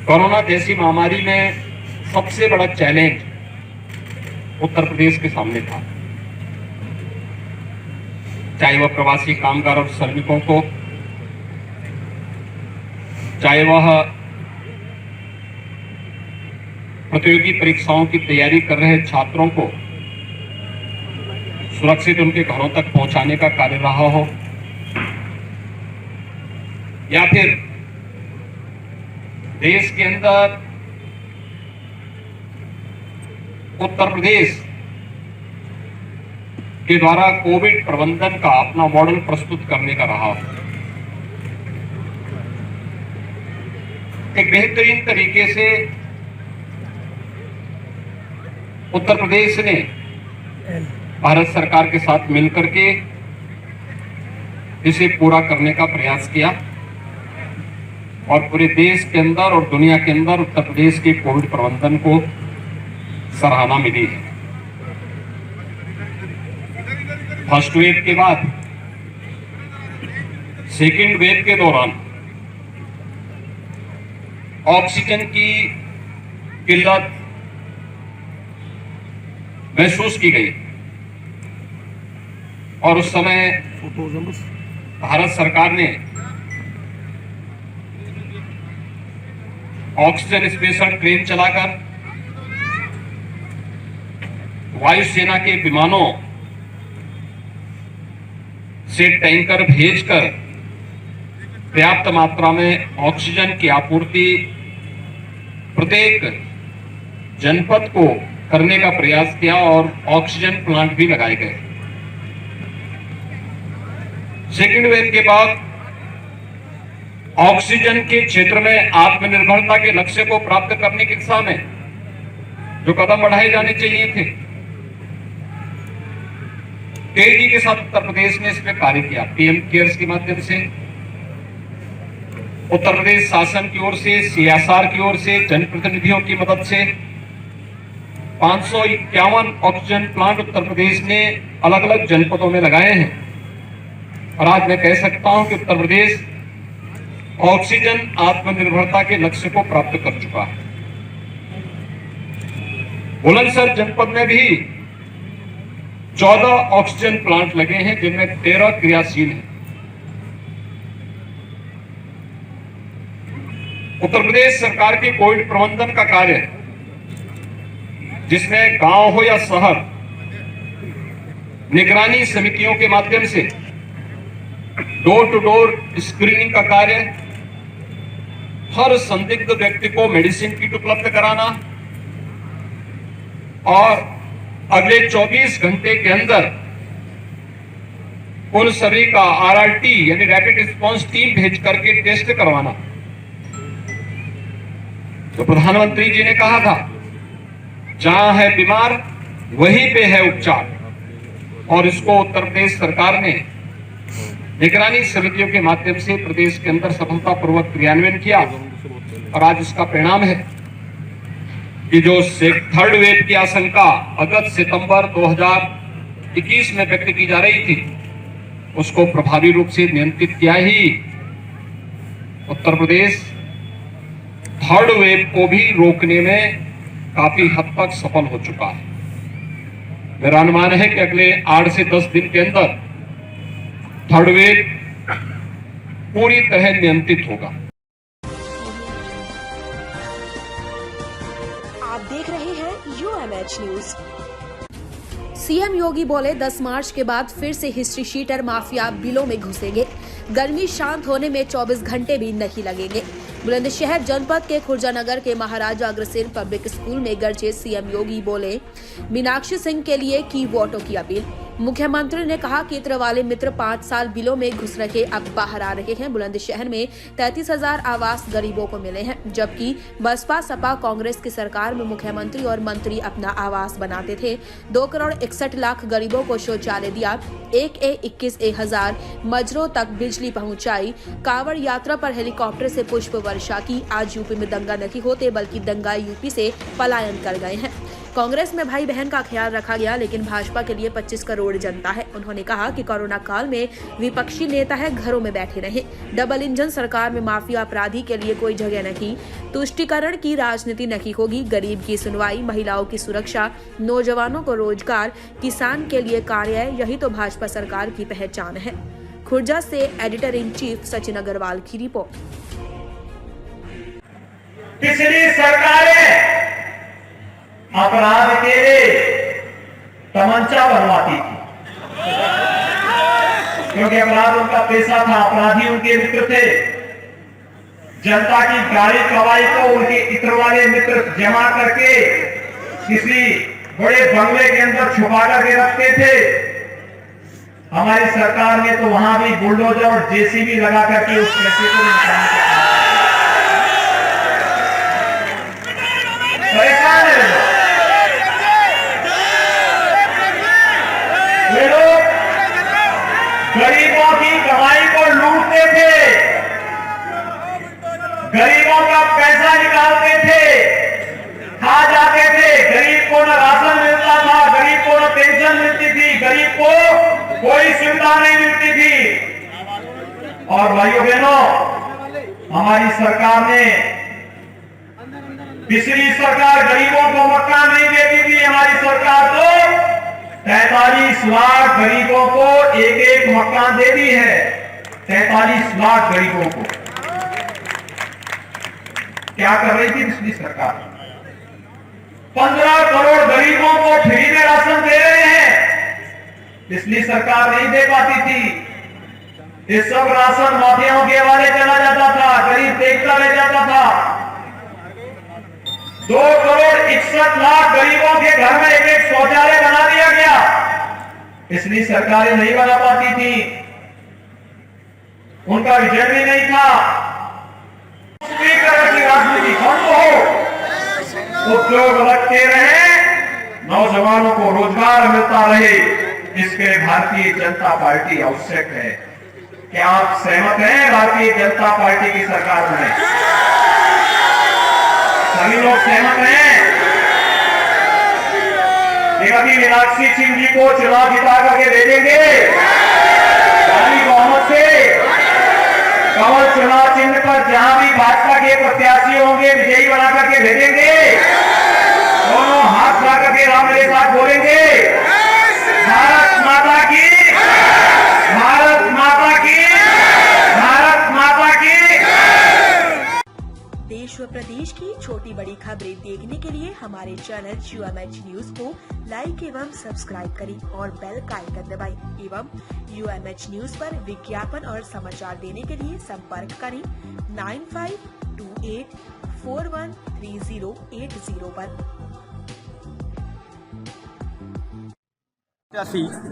कोरोना जैसी महामारी में सबसे बड़ा चैलेंज उत्तर प्रदेश के सामने था। चाहे वह प्रवासी कामगार और श्रमिकों को, चाहे वह प्रतियोगी परीक्षाओं की तैयारी कर रहे छात्रों को सुरक्षित उनके घरों तक पहुंचाने का कार्य रहा हो, या फिर देश के अंदर उत्तर प्रदेश के द्वारा कोविड प्रबंधन का अपना मॉडल प्रस्तुत करने का रहा। एक बेहतरीन तरीके से उत्तर प्रदेश ने भारत सरकार के साथ मिलकर के इसे पूरा करने का प्रयास किया और पूरे देश के अंदर और दुनिया के अंदर उत्तर प्रदेश के कोविड प्रबंधन को सराहना मिली है। फर्स्ट वेव के बाद सेकेंड वेव के दौरान ऑक्सीजन की किल्लत महसूस की गई और उस समय भारत सरकार ने ऑक्सीजन स्पेशल ट्रेन चलाकर वायुसेना के विमानों से टैंकर भेजकर पर्याप्त मात्रा में ऑक्सीजन की आपूर्ति प्रत्येक जनपद को करने का प्रयास किया और ऑक्सीजन प्लांट भी लगाए गए। सेकेंड वेव के बाद ऑक्सीजन के क्षेत्र में आत्मनिर्भरता के लक्ष्य को प्राप्त करने की दिशा में जो कदम बढ़ाए जाने चाहिए थे, तेजी के साथ उत्तर प्रदेश ने इसमें कार्य किया। पीएम केयर्स के माध्यम से उत्तर प्रदेश शासन की ओर से, सीएसआर की ओर से, जनप्रतिनिधियों की मदद से 551 ऑक्सीजन प्लांट उत्तर प्रदेश ने अलग अलग जनपदों में लगाए हैं और आज मैं कह सकता हूं कि उत्तर प्रदेश ऑक्सीजन आत्मनिर्भरता के लक्ष्य को प्राप्त कर चुका है। बुलंदशहर जनपद में भी 14 ऑक्सीजन प्लांट लगे हैं, जिनमें 13 क्रियाशील हैं। उत्तर प्रदेश सरकार के कोविड प्रबंधन का कार्य, जिसमें गांव हो या शहर, निगरानी समितियों के माध्यम से डोर टू डोर स्क्रीनिंग का कार्य, हर संदिग्ध व्यक्ति को मेडिसिन किट उपलब्ध कराना और अगले 24 घंटे के अंदर उन सभी का आरआरटी यानी रैपिड रिस्पांस टीम भेज करके टेस्ट करवाना। तो प्रधानमंत्री जी ने कहा था, जहां है बीमार वहीं पे है उपचार, और इसको उत्तर प्रदेश सरकार ने निगरानी समितियों के माध्यम से प्रदेश के अंदर सफलतापूर्वक क्रियान्वयन किया और आज इसका परिणाम है कि जो थर्ड वेव की आशंका अगस्त सितंबर 2021 में व्यक्त की जा रही थी, उसको प्रभावी रूप से नियंत्रित किया ही उत्तर प्रदेश थर्ड वेव को भी रोकने में काफी हद तक सफल हो चुका है। मेरा अनुमान है कि अगले 8 से 10 दिन के अंदर थर्ड वेव पूरी तरह नियंत्रित होगा। आप देख रहे UMH न्यूज। सीएम योगी बोले 10 मार्च के बाद फिर से हिस्ट्री शीटर माफिया बिलों में घुसेंगे। गर्मी शांत होने में 24 घंटे भी नहीं लगेंगे। बुलंदशहर जनपद के खुर्जानगर के महाराजा अग्रसेन पब्लिक स्कूल में गरजे सीएम योगी बोले मीनाक्षी सिंह के लिए की वोटों की अपील। मुख्यमंत्री ने कहा कि इत्र वाले मित्र 5 साल बिलों में घुस रखे अब बाहर आ रहे हैं। बुलंदशहर में 33,000 आवास गरीबों को मिले हैं, जबकि बसपा सपा कांग्रेस की सरकार में मुख्यमंत्री और मंत्री अपना आवास बनाते थे। 2 करोड़ 61 लाख गरीबों को शौचालय दिया। 21,000 मजरों तक बिजली पहुंचाई। कांवड़ यात्रा पर हेलीकॉप्टर से पुष्प वर्षा की। आज यूपी में दंगा नहीं होते बल्कि दंगाई यूपी से पलायन कर गए हैं। कांग्रेस में भाई बहन का ख्याल रखा गया, लेकिन भाजपा के लिए 25 करोड़ जनता है। उन्होंने कहा कि कोरोना काल में विपक्षी नेता है, घरों में बैठे रहे। डबल इंजन सरकार में माफिया अपराधी के लिए कोई जगह नहीं। तुष्टीकरण की राजनीति नहीं होगी। गरीब की सुनवाई, महिलाओं की सुरक्षा, नौजवानों को रोजगार, किसान के लिए कार्य, यही तो भाजपा सरकार की पहचान है। खुर्जा से editor in chief Sachin Agrawal की रिपोर्ट। पिछली सरकारें अपराध के तमंचा बनवाती थी, क्योंकि अपराध उनका पेशा था, अपराधी उनके मित्र थे। जनता की गाड़ी कवाई को उनके इत्र वाले मित्र जमा करके किसी बड़े बंगले के अंदर छुपा करके रखते थे। हमारी सरकार ने तो वहां भी बुलडोजर और जेसीबी लगा करके उस पैसे को निकालने का परेशान है। ये लोग गरीबों की कमाई को लूटते थे, गरीबों का पैसा निकालते थे, खा जाते थे। गरीब को न राशन मिलता था, गरीब को न पेंशन मिलती थी, गरीब को कोई सुविधा नहीं मिलती थी। और भाइयों बहनों, हमारी सरकार ने, पिछली सरकार गरीबों को मकान नहीं देती थी, हमारी सरकार तो 43 लाख गरीबों को एक मकान दे दी है। 43 लाख गरीबों को क्या कर रही थी पिछली सरकार? 15 करोड़ गरीबों को फ्री में राशन दे रहे हैं। पिछली सरकार नहीं दे पाती थी। ये सब राशन माफियाओं के हवाले चला जाता था, गरीब देखता रह जाता था। 2 करोड़ 61 लाख गरीबों के घर में एक शौचालय बना दिया गया। पिछली सरकारें नहीं बना पाती थी, उनका विजन भी नहीं था। की राजनीति बंद हो, उद्योग लगते रहे, नौजवानों को रोजगार मिलता रहे, इसके भारतीय जनता पार्टी आवश्यक है। क्या आप सहमत हैं भारतीय जनता पार्टी की सरकार में? सभी लोग सहमत हैं? अभी मीनाक्षी सिंह जी को चुनाव जिता करके भेजेंगे भारी बहुमत से। कमल चुनाव चिन्ह पर जहां भी भाजपा के प्रत्याशी होंगे विजयी बना करके भेजेंगे। दोनों हाथ ला करके राम मेरे साथ बोलेंगे, भारत माता की, भारत माता की, भारत माता की। देश व प्रदेश की छोटी बड़ी खबरें देखने के लिए हमारे चैनल UMH न्यूज को लाइक एवं सब्सक्राइब करें और बेल का आइकन दबाएं एवं UMH न्यूज पर विज्ञापन और समाचार देने के लिए संपर्क करें 9528 413080 पर।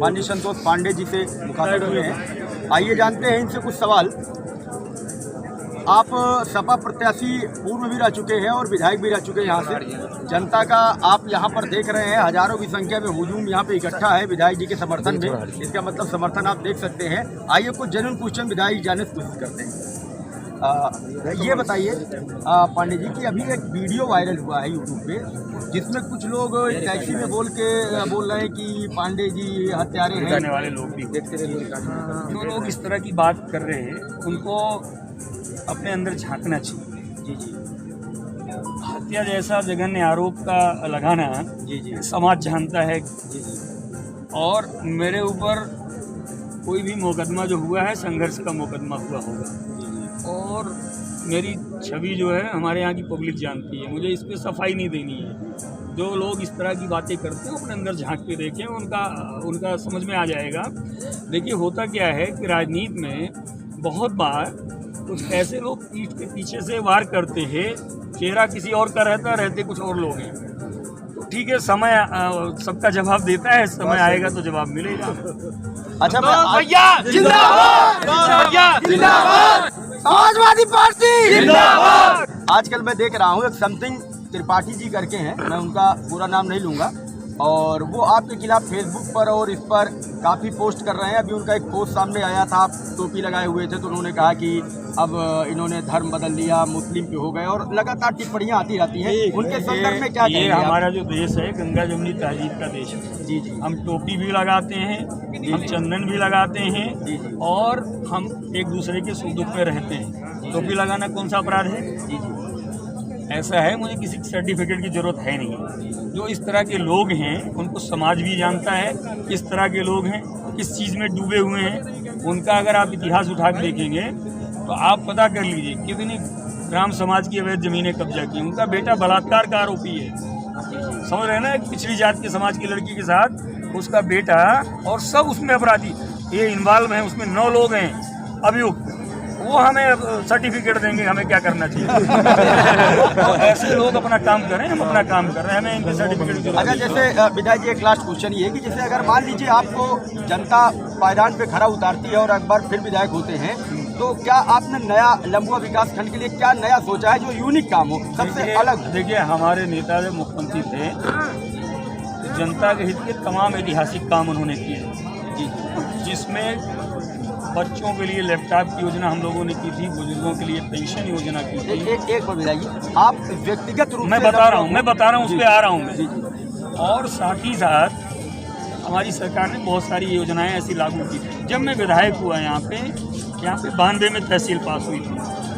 माननीय संतोष पांडे जी से मुखातिब हुए हैं। आइए जानते हैं इनसे कुछ सवाल। आप सपा प्रत्याशी पूर्व भी रह चुके हैं और विधायक भी रह चुके हैं। यहाँ से जनता का आप यहाँ पर देख रहे हैं, हजारों की संख्या में हुजूम यहाँ पे इकट्ठा है विधायक जी के समर्थन में। इसका मतलब समर्थन आप देख सकते हैं। आइए कुछ जेन्युइन क्वेश्चन विधायक जी जानने की कोशिश करते हैं। ये बताइए पांडे जी कि अभी एक वीडियो वायरल हुआ है यूट्यूब पे, जिसमें कुछ लोग टैक्सी में बोल रहे हैं कि पांडे जी हत्यारे हैं। जाने वाले लोग भी देखते रहे, जो लोग इस तरह की बात कर रहे हैं उनको अपने अंदर झांकना चाहिए। जी जी। हत्या जैसा जघन्य आरोप का लगाना जी जी समाज जानता है। जी जी। और मेरे ऊपर कोई भी मुकदमा जो हुआ है संघर्ष का मुकदमा हुआ होगा। और मेरी छवि जो है हमारे यहाँ की पब्लिक जानती है, मुझे इस पर सफाई नहीं देनी है। जो लोग इस तरह की बातें करते हैं अपने अंदर झांक के देखें, उनका समझ में आ जाएगा। देखिए होता क्या है कि राजनीति में बहुत बार कुछ ऐसे लोग पीठ के पीछे से वार करते हैं, चेहरा किसी और का रहते कुछ और लोग हैं। तो ठीक है, समय सबका जवाब देता है, समय आएगा तो जवाब मिलेगा। अच्छा भैया जिंदाबाद, जिंदाबाद, समाजवादी पार्टी जिंदाबाद। आजकल मैं देख रहा हूँ एक समथिंग त्रिपाठी जी करके हैं, मैं उनका पूरा नाम नहीं लूँगा, और वो आपके खिलाफ फेसबुक पर और इस पर काफ़ी पोस्ट कर रहे हैं। अभी उनका एक पोस्ट सामने आया था, आप टोपी लगाए हुए थे, तो उन्होंने कहा कि अब इन्होंने धर्म बदल लिया, मुस्लिम पे हो गए, और लगातार टिप्पणियाँ आती रहती हैं। उनके संदर्भ में क्या ये हमारा जो देश है गंगा जमुनी तहजीब का देश है। जी जी, हम टोपी भी लगाते हैं, हम चंदन भी लगाते हैं, और हम एक दूसरे के सुख दुख में रहते हैं। टोपी लगाना कौन सा अपराध है? जी जी, ऐसा है, मुझे किसी सर्टिफिकेट की जरूरत है नहीं। जो इस तरह के लोग हैं उनको समाज भी जानता है, किस तरह के लोग हैं, किस चीज़ में डूबे हुए हैं। उनका अगर आप इतिहास उठा के देखेंगे तो आप पता कर लीजिए कितनी ग्राम समाज की अवैध जमीनें कब्जा की। उनका बेटा बलात्कार का आरोपी है, समझ रहे हैं ना, पिछड़ी जात के समाज की लड़की के साथ उसका बेटा, और सब उसमें अपराधी ये इन्वॉल्व हैं। उसमें 9 लोग हैं अभियुक्त, वो हमें सर्टिफिकेट देंगे, हमें क्या करना चाहिए। तो ऐसे लोग अपना काम करें, हम अपना काम कर रहे हैं, हमें इनके सर्टिफिकेट की जरूरत अगर जैसे विधायक जी एक लास्ट क्वेश्चन ये है कि जैसे अगर मान लीजिए आपको जनता पायदान पे खड़ा उतारती है और एक बार फिर विधायक होते हैं, तो क्या आपने नया लंबुआ विकास खंड के लिए क्या नया सोचा है जो यूनिक काम हो, सबसे अलग? देखिए हमारे नेता जब मुख्यमंत्री थे, जनता के हित के तमाम ऐतिहासिक काम उन्होंने किए, जिसमें बच्चों के लिए लैपटॉप की योजना हम लोगों ने की थी, बुजुर्गों के लिए पेंशन योजना की थी। एक बार बताइए, आप व्यक्तिगत रूप मैं बता रहा हूँ, उस पर आ रहा हूँ मैं। और साथ ही साथ हमारी सरकार ने बहुत सारी योजनाएं ऐसी लागू की थी। जब मैं विधायक हुआ यहाँ पे 92 में तहसील पास हुई थी,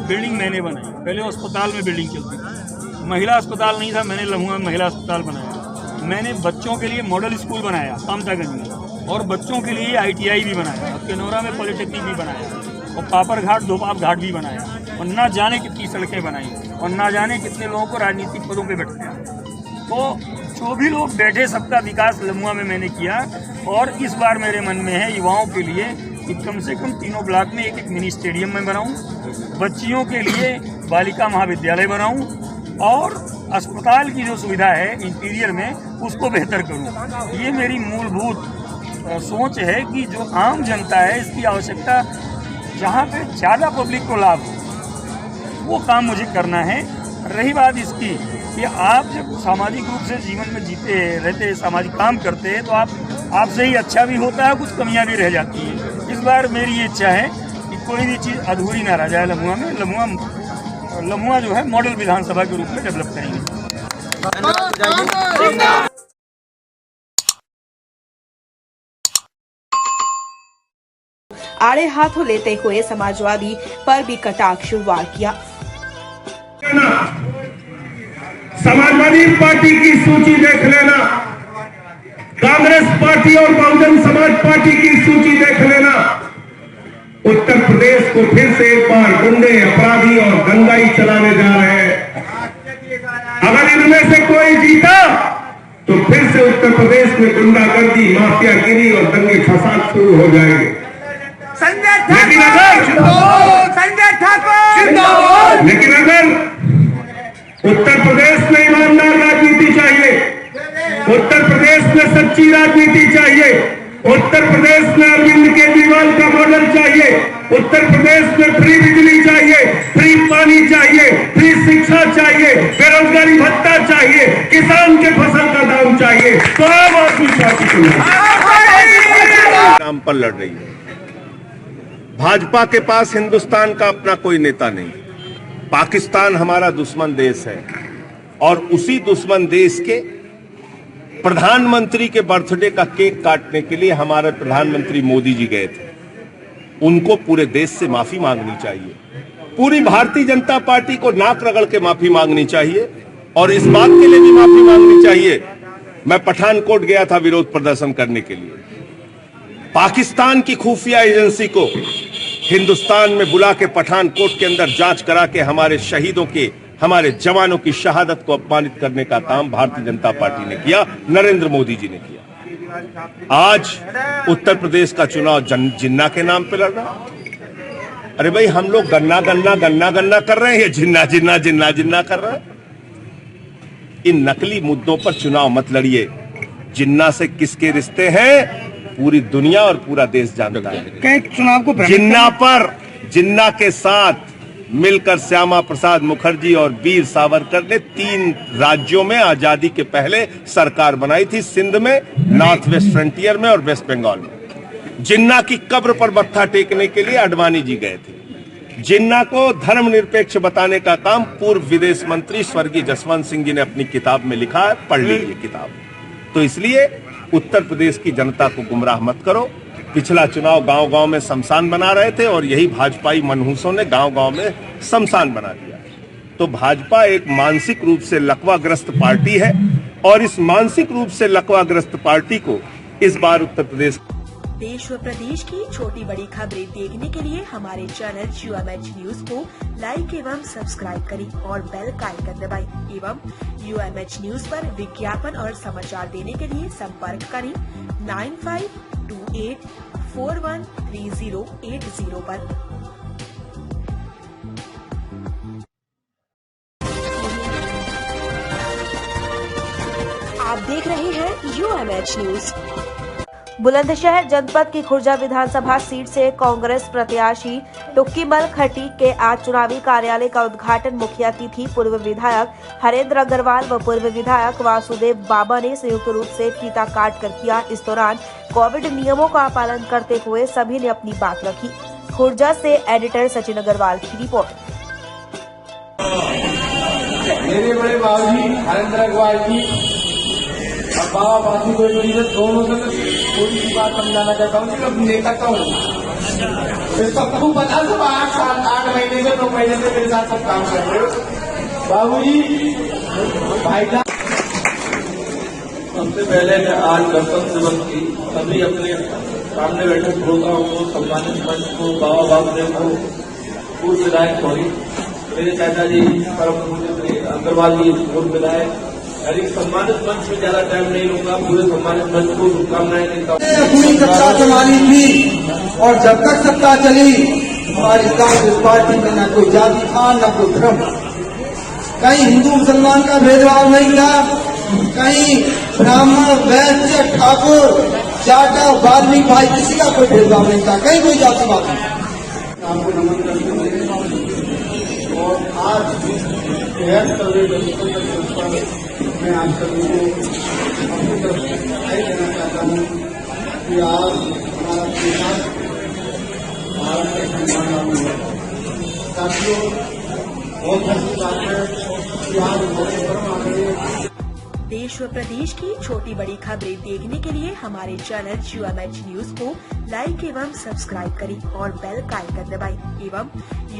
बिल्डिंग मैंने बनाई। पहले अस्पताल में बिल्डिंग चलती थी, महिला अस्पताल नहीं था, मैंने लम्हुआ में महिला अस्पताल बनाया। मैंने बच्चों के लिए मॉडल स्कूल बनाया कामतागंज में, और बच्चों के लिए ITI भी बनाया, किनौरा में पॉलिटेक्निक भी बनाया, और पापर घाट दोपाप घाट भी बनाया, और ना जाने कितनी सड़कें बनाई, और ना जाने कितने लोगों को राजनीतिक पदों पे बैठाया। तो जो भी लोग बैठे सबका विकास लम्हुआ में मैंने किया। और इस बार मेरे मन में है युवाओं के लिए कि कम से कम 3 ब्लॉक में एक मिनी स्टेडियम में बनाऊं, बच्चियों के लिए बालिका महाविद्यालय बनाऊं, और अस्पताल की जो सुविधा है इंटीरियर में उसको बेहतर करूं। ये मेरी मूलभूत सोच है कि जो आम जनता है इसकी आवश्यकता, जहाँ पे ज़्यादा पब्लिक को लाभ हो वो काम मुझे करना है। रही बात इसकी कि आप जब सामाजिक रूप से जीवन में जीते रहते, सामाजिक काम करते हैं, तो आपसे ही अच्छा भी होता है, कुछ कमियां भी रह जाती हैं। इस बार मेरी ये इच्छा है कि कोई भी चीज़ अधूरी ना रह जाए लम्हुआ में। लम्हुआ जो है मॉडल विधानसभा के रूप में डेवलप करेंगे। आड़े हाथों लेते हुए समाजवादी पर भी कटाक्ष वार किया। समाजवादी पार्टी की सूची देख लेना, कांग्रेस पार्टी और बहुजन समाज पार्टी की सूची देख लेना। उत्तर प्रदेश को फिर से एक बार गुंडे, अपराधी और दंगाई चलाने जा रहे हैं। अगर इनमें से कोई जीता तो फिर से उत्तर प्रदेश में गुंडागर्दी, माफियागिरी और दंगे फसाद शुरू हो जाएंगे। लेकिन अगर उत्तर प्रदेश में ईमानदार राजनीति चाहिए, उत्तर प्रदेश में सच्ची राजनीति चाहिए, उत्तर प्रदेश में अरविंद केजरीवाल का मॉडल चाहिए, उत्तर प्रदेश में फ्री बिजली चाहिए, फ्री पानी चाहिए, फ्री शिक्षा चाहिए, बेरोजगारी भत्ता चाहिए, किसान के फसल का दाम चाहिए, तो आम आदमी पार्टी के नाम पर लड़ रही है। भाजपा के पास हिंदुस्तान का अपना कोई नेता नहीं। पाकिस्तान हमारा दुश्मन देश है, और उसी दुश्मन देश के प्रधानमंत्री के बर्थडे का केक काटने के लिए हमारे प्रधानमंत्री मोदी जी गए थे। उनको पूरे देश से माफी मांगनी चाहिए, पूरी भारतीय जनता पार्टी को नाक रगड़ के माफी मांगनी चाहिए, और इस बात के लिए भी माफी मांगनी चाहिए। मैं पठानकोट गया था विरोध प्रदर्शन करने के लिए। पाकिस्तान की खुफिया एजेंसी को हिंदुस्तान में बुला के पठानकोट के अंदर जांच करा के हमारे शहीदों के हमारे जवानों की शहादत को अपमानित करने का काम भारतीय जनता पार्टी ने किया, नरेंद्र मोदी जी ने किया। आज उत्तर प्रदेश का चुनाव जिन्ना के नाम पे लड़ रहा। अरे भाई, हम लोग गन्ना गन्ना गन्ना गन्ना कर रहे हैं, ये जिन्ना जिन्ना जिन्ना जिन्ना कर रहे हैं। इन नकली मुद्दों पर चुनाव मत लड़िए। जिन्ना से किसके रिश्ते हैं पूरी दुनिया और पूरा देश जानता है। चुनाव को जिन्ना के साथ मिलकर श्यामा प्रसाद मुखर्जी और वीर सावरकर ने 3 राज्यों में आजादी के पहले सरकार बनाई थी, सिंध में, नॉर्थ वेस्ट फ्रंटियर में और वेस्ट बंगाल में। जिन्ना की कब्र पर मत्था टेकने के लिए आडवाणी जी गए थे। जिन्ना को धर्मनिरपेक्ष बताने का काम पूर्व विदेश मंत्री स्वर्गीय जसवंत सिंह जी ने अपनी किताब में लिखा है, पढ़ लीजिए किताब। तो इसलिए उत्तर प्रदेश की जनता को गुमराह मत करो। पिछला चुनाव गांव-गांव में शमशान बना रहे थे और यही भाजपाई मनहूसों ने गांव-गांव में शमशान बना दिया। तो भाजपा एक मानसिक रूप से लकवाग्रस्त पार्टी है और इस मानसिक रूप से लकवाग्रस्त पार्टी को इस बार उत्तर प्रदेश देश व प्रदेश की छोटी बड़ी खबरें देखने के लिए हमारे चैनल UMH न्यूज को लाइक एवं सब्सक्राइब करें और बेल का आइकन दबाएं एवं UMH न्यूज पर विज्ञापन और समाचार देने के लिए संपर्क करें 9528413080 पर। आप देख रहे हैं UMH न्यूज। बुलंदशहर जनपद की खुर्जा विधानसभा सीट से कांग्रेस प्रत्याशी टुक्कीमल खटी के आज चुनावी कार्यालय का उद्घाटन मुख्य अतिथि पूर्व विधायक हरेंद्र अग्रवाल व पूर्व विधायक वासुदेव बाबा ने संयुक्त रूप से फीता काट कर किया। इस दौरान कोविड नियमों का पालन करते हुए सभी ने अपनी बात रखी। खुर्जा से एडिटर सचिन अग्रवाल की रिपोर्ट। मेरे बड़े बाबूजी हरेंद्र अग्रवाल जी और बाबा वासुदेव जी दोनों से थोड़ी सी बात समझाना चाहता हूँ। मैं नेता का हूँ, सबको पता सब 8 महीने से 9 महीने से मेरे साथ सब काम कर रहे हो। बाबूजी भाई साहब, सबसे पहले मैं आज गणतंत्र दिवस की सभी अपने सामने बैठे श्रोताओं को, सम्मानित मंच को, बाबा वासुदेव को, पूर्व विधायक सॉरी मेरे चाचा जी परम अग्रवाल जी पूर्व विधायक, एक सम्मानित मंच में ज्यादा टाइम नहीं लूंगा, पूरे सम्मानित मंच को शुभकामनाएं देता हूँ। पूरी सत्ता संभाली थी और जब तक सत्ता चली हमारी कांग्रेस पार्टी में न कोई जाति था न कोई धर्म, कहीं हिंदू मुसलमान का भेदभाव नहीं था, कहीं ब्राह्मण वैश्य ठाकुर जाटा वाल्मीकि भाई किसी का कोई भेदभाव नहीं था, कहीं कोई जातिवाद नहीं। आपको नमन करते हुए और आज मैं आप सभी को अपनी तरफ से बधाई देना चाहता हूँ कि आज हमारा परिवार भारत के सम्मान हुआ। साथियों, बहुत अच्छी बात है कि आज मौके पर आ गए। देश व प्रदेश की छोटी बड़ी खबरें देखने के लिए हमारे चैनल UMH न्यूज को लाइक एवं सब्सक्राइब करें और बेल का आइकन दबाएं एवं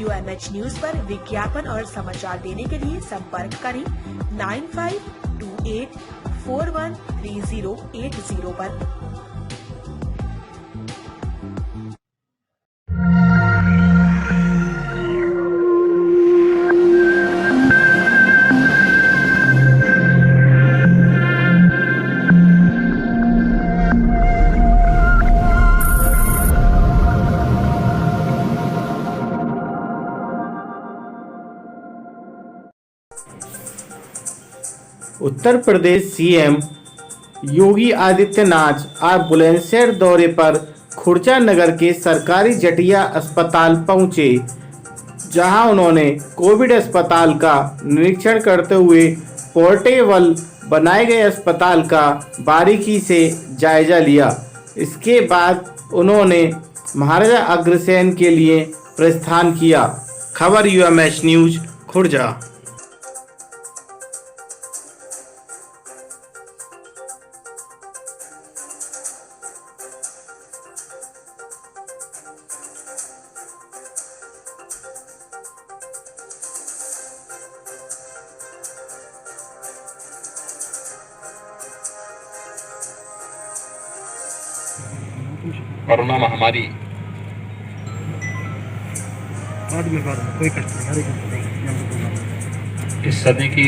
UMH न्यूज पर विज्ञापन और समाचार देने के लिए संपर्क करें 9528413080 पर। उत्तर प्रदेश सीएम योगी आदित्यनाथ आज बुलंदशहर दौरे पर खुर्जा नगर के सरकारी जटिया अस्पताल पहुंचे, जहां उन्होंने कोविड अस्पताल का निरीक्षण करते हुए पोर्टेबल बनाए गए अस्पताल का बारीकी से जायजा लिया। इसके बाद उन्होंने महाराजा अग्रसेन के लिए प्रस्थान किया। खबर UMH न्यूज खुर्जा। कोरोना महामारी कोई कष्ट नहीं। इस सदी की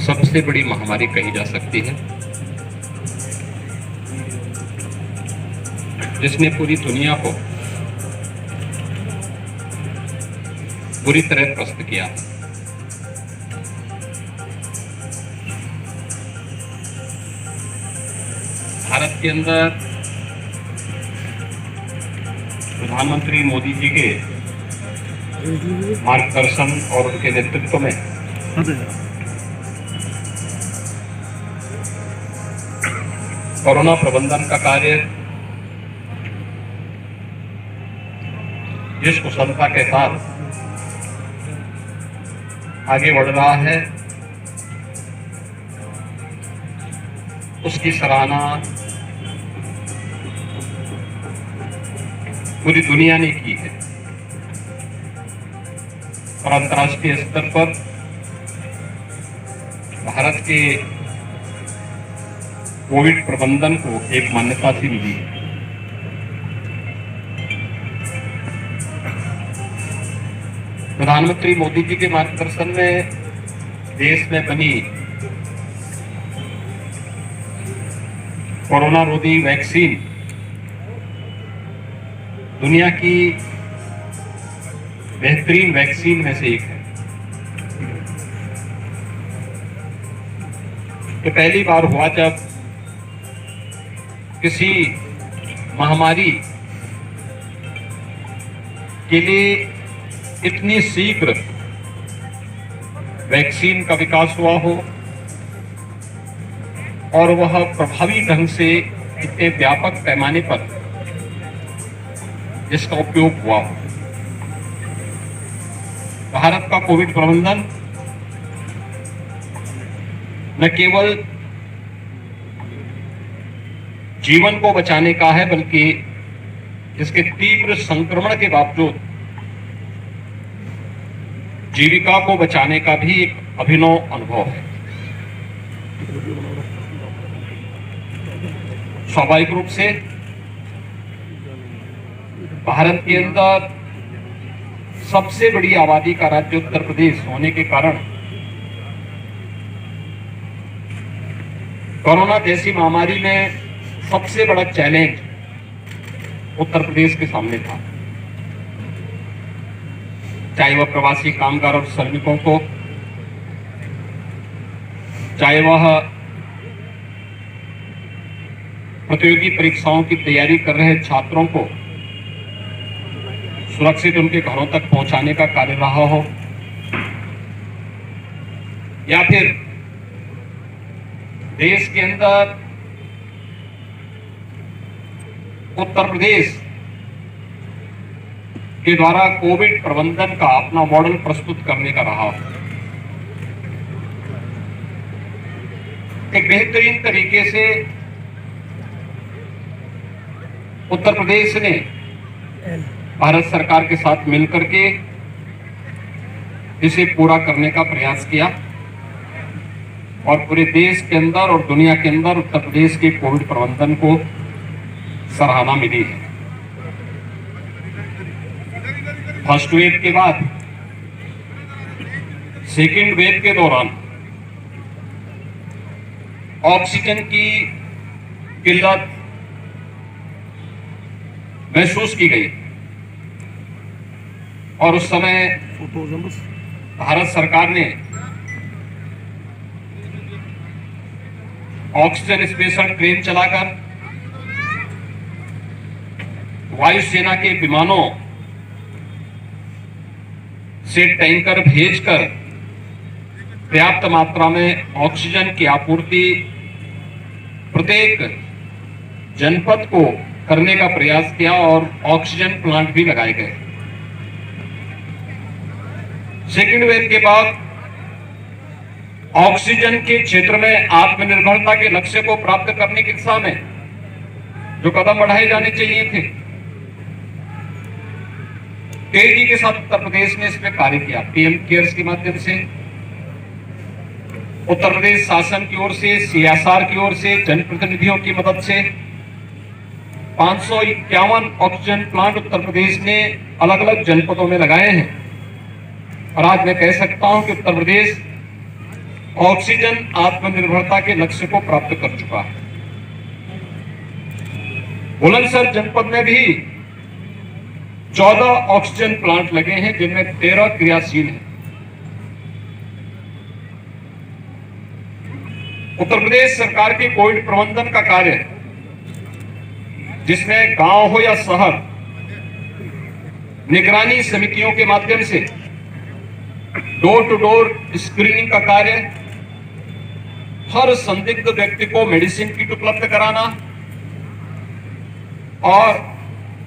सबसे बड़ी महामारी कही जा सकती है, जिसने पूरी दुनिया को बुरी तरह त्रस्त किया। भारत के अंदर प्रधानमंत्री मोदी जी के मार्गदर्शन और उनके नेतृत्व में कोरोना प्रबंधन का कार्य जिस कुशलता के साथ आगे बढ़ रहा है, उसकी सराहना पूरी दुनिया ने की है और अंतर्राष्ट्रीय स्तर पर भारत के कोविड प्रबंधन को एक मान्यता सी मिली है। प्रधानमंत्री मोदी जी के मार्गदर्शन में देश में बनी कोरोना रोधी वैक्सीन दुनिया की बेहतरीन वैक्सीन में से एक है। तो पहली बार हुआ जब किसी महामारी के लिए इतनी शीघ्र वैक्सीन का विकास हुआ हो और वह प्रभावी ढंग से इतने व्यापक पैमाने पर जिसका उपयोग हुआ हो। भारत का कोविड प्रबंधन न केवल जीवन को बचाने का है, बल्कि इसके तीव्र संक्रमण के बावजूद जीविका को बचाने का भी एक अभिनव अनुभव है। स्वाभाविक रूप से भारत के अंदर सबसे बड़ी आबादी का राज्य उत्तर प्रदेश होने के कारण कोरोना जैसी महामारी में सबसे बड़ा चैलेंज उत्तर प्रदेश के सामने था। चाहे वह प्रवासी कामगार और श्रमिकों को, चाहे वह प्रतियोगी परीक्षाओं की तैयारी कर रहे छात्रों को सुरक्षित उनके घरों तक पहुंचाने का कार्य रहा हो, या फिर देश के अंदर उत्तर प्रदेश के द्वारा कोविड प्रबंधन का अपना मॉडल प्रस्तुत करने का रहा हो। एक बेहतरीन तरीके से उत्तर प्रदेश ने भारत सरकार के साथ मिलकर के इसे पूरा करने का प्रयास किया और पूरे देश के अंदर और दुनिया के अंदर उत्तर प्रदेश के कोविड प्रबंधन को सराहना मिली है। फर्स्ट वेव के बाद सेकेंड वेव के दौरान ऑक्सीजन की किल्लत महसूस की गई और उस समय भारत सरकार ने ऑक्सीजन स्पेशल ट्रेन चलाकर वायुसेना के विमानों से टैंकर भेजकर पर्याप्त मात्रा में ऑक्सीजन की आपूर्ति प्रत्येक जनपद को करने का प्रयास किया और ऑक्सीजन प्लांट भी लगाए गए। सेकेंड वेव के बाद ऑक्सीजन के क्षेत्र में आत्मनिर्भरता के लक्ष्य को प्राप्त करने की दिशा में जो कदम बढ़ाए जाने चाहिए थे, तेजी के साथ उत्तर प्रदेश ने इसमें कार्य किया। पीएम केयर्स के माध्यम से उत्तर प्रदेश शासन की ओर से, सीएसआर की ओर से, जनप्रतिनिधियों की मदद से 551 ऑक्सीजन प्लांट उत्तर प्रदेश ने अलग अलग जनपदों में लगाए हैं और आज मैं कह सकता हूं कि उत्तर प्रदेश ऑक्सीजन आत्मनिर्भरता के लक्ष्य को प्राप्त कर चुका है। बुलंदशहर जनपद में भी 14 ऑक्सीजन प्लांट लगे हैं, जिनमें 13 क्रियाशील हैं। उत्तर प्रदेश सरकार के कोविड प्रबंधन का कार्य, जिसमें गांव हो या शहर, निगरानी समितियों के माध्यम से डोर टू डोर स्क्रीनिंग का कार्य, हर संदिग्ध व्यक्ति को मेडिसिन किट उपलब्ध कराना और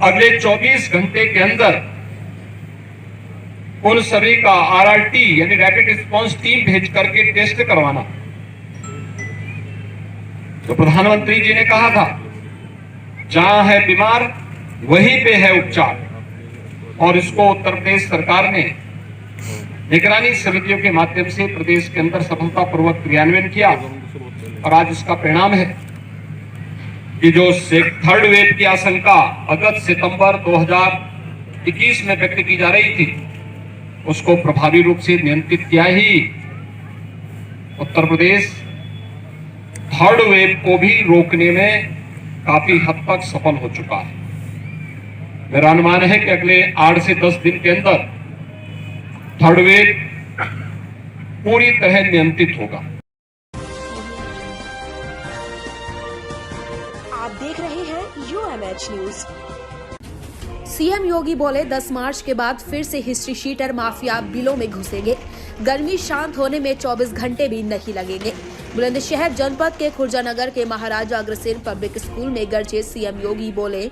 अगले 24 घंटे के अंदर उन सभी का आरआरटी यानी रैपिड रिस्पांस टीम भेज करके टेस्ट करवाना। तो प्रधानमंत्री जी ने कहा था, जहां है बीमार वहीं पे है उपचार, और इसको उत्तर प्रदेश सरकार ने निगरानी समितियों के माध्यम से प्रदेश के अंदर सफलतापूर्वक क्रियान्वयन किया। और आज इसका परिणाम है कि जो थर्ड वेव की आशंका अगस्त सितंबर 2021 में व्यक्त की जा रही थी, उसको प्रभावी रूप से नियंत्रित किया ही उत्तर प्रदेश थर्ड वेव को भी रोकने में काफी हद तक सफल हो चुका है। मेरा अनुमान है कि अगले 8 से 10 दिन के अंदर थर्ड वेव पूरी तरह नियंत्रित होगा। आप देख रहे हैं UMH न्यूज। सीएम योगी बोले 10 मार्च के बाद फिर से हिस्ट्री शीटर माफिया बिलों में घुसेंगे। गर्मी शांत होने में 24 घंटे भी नहीं लगेंगे। बुलंदशहर जनपद के खुर्जानगर के महाराजा अग्रसेन पब्लिक स्कूल में गरजे सीएम योगी बोले,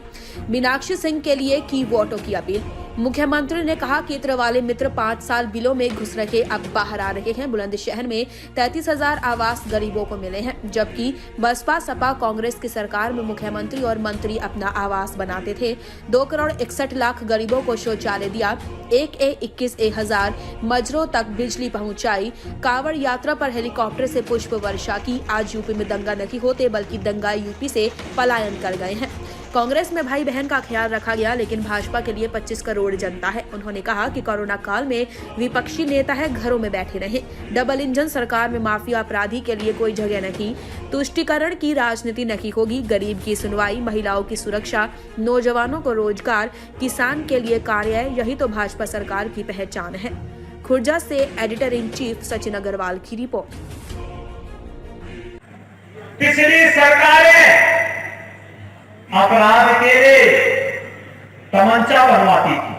मीनाक्षी सिंह के लिए की वोटों की अपील। मुख्यमंत्री ने कहा कि इत्र वाले मित्र 5 साल बिलों में घुस रखे अब बाहर आ रहे हैं। बुलंदशहर में 33,000 आवास गरीबों को मिले हैं, जबकि बसपा सपा कांग्रेस की सरकार में मुख्यमंत्री और मंत्री अपना आवास बनाते थे। 2 करोड़ 61 लाख गरीबों को शौचालय दिया। 21,000 मजरों तक बिजली पहुंचाई। कांवड़ यात्रा पर हेलीकॉप्टर से पुष्प वर्षा की। आज यूपी में दंगा नहीं होते, बल्कि दंगा यूपी से पलायन कर गए हैं। कांग्रेस में भाई बहन का ख्याल रखा गया, लेकिन भाजपा के लिए 25 करोड़ जनता है। उन्होंने कहा कि कोरोना काल में विपक्षी नेता है, घरों में बैठे रहे। डबल इंजन सरकार में माफिया अपराधी के लिए कोई जगह नहीं। तुष्टीकरण की राजनीति नहीं होगी। गरीब की सुनवाई, महिलाओं की सुरक्षा, नौजवानों को रोजगार, किसान के लिए कार्य, यही तो भाजपा सरकार की पहचान है। खुर्जा से editor in chief Sachin Agrawal की रिपोर्ट। पिछली सरकारें अपराध के लिए तमंचा बनवाती थी,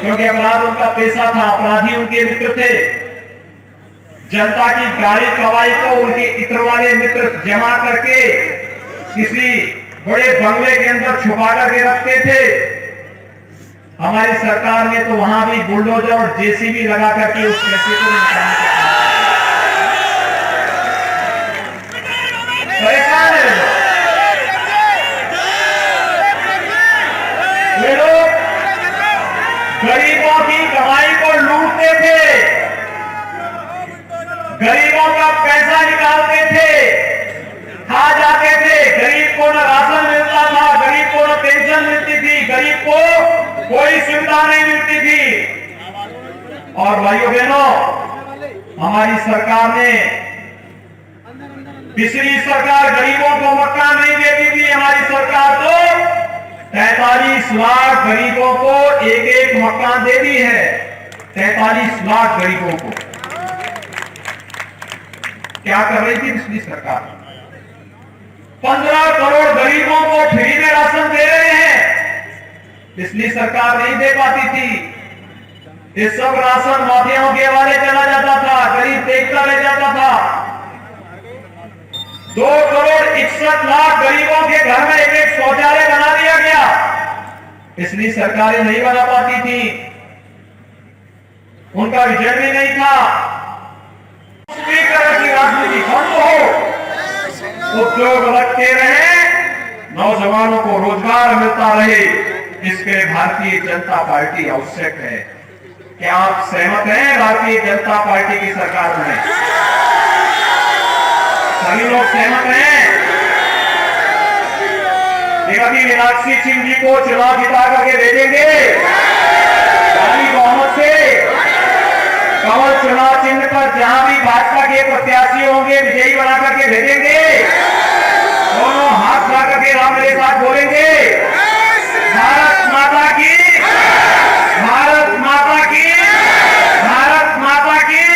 क्योंकि अपराध उनका पेशा था, अपराधी उनके मित्र थे। जनता की गाड़ी कवाई को उनके इत्र वाले मित्र जमा करके किसी बड़े बंगले के अंदर छुपा करके रखते थे। हमारी सरकार ने तो वहां भी बुलडोजर और जेसीबी लगा करके उस पैसे को निकालने का परेशान है। ये लोग गरीबों की कमाई को लूटते थे, गरीबों का पैसा निकालते थे, खा जाते थे। गरीब को न राशन मिलता था, गरीब को न पेंशन मिलती थी, गरीब को कोई सुविधा नहीं मिलती थी। और भाइयों बहनों, हमारी सरकार ने, पिछली सरकार गरीबों को मकान नहीं देती थी, हमारी सरकार तो 43 लाख गरीबों को एक मकान दे दी है। 43 लाख गरीबों को क्या कर रही थी पिछली सरकार? 15 करोड़ गरीबों को फ्री में राशन दे रहे हैं। पिछली सरकार नहीं दे पाती थी। ये सब राशन माफियाओं के हवाले चला जाता था, गरीब देखता रह जाता था। 2 करोड़ 61 लाख गरीबों के घर में एक शौचालय बना दिया गया। पिछली सरकारें नहीं बना पाती थी, उनका विजन भी नहीं था। स्पीकर की राजनीति बंद हो, उद्योग लगते रहे, नौजवानों को रोजगार मिलता रहे, इसके भारतीय जनता पार्टी आवश्यक है। क्या आप सहमत हैं भारतीय जनता पार्टी की सरकार में? सभी लोग सहमत हैं? मीनाक्षी सिंह जी को चुनाव जिता करके भेजेंगे। बहुमत जहां भी भाजपा के प्रत्याशी होंगे विजयी बना करके भेजेंगे। दोनों हाथ ला करके राम मेरे साथ बोलेंगे, भारत माता की, भारत माता की, भारत माता की।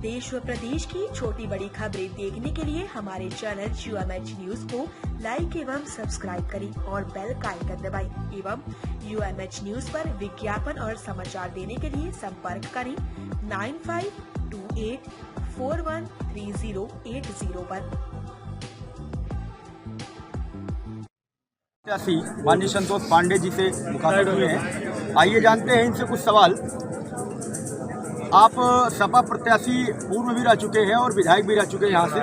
देश व प्रदेश की छोटी बड़ी खबरें देखने के लिए हमारे चैनल UMH न्यूज को लाइक एवं सब्सक्राइब करें और बेल का आइकन दबाएं एवं UMH न्यूज पर विज्ञापन और समाचार देने के लिए संपर्क करें 9528413080 पर। प्रत्याशी माननीय संतोष पांडे जी से मुखातिब हुए हैं। आइए जानते हैं इनसे कुछ सवाल। आप सपा प्रत्याशी पूर्व भी रह चुके हैं और विधायक भी रह चुके हैं। यहाँ से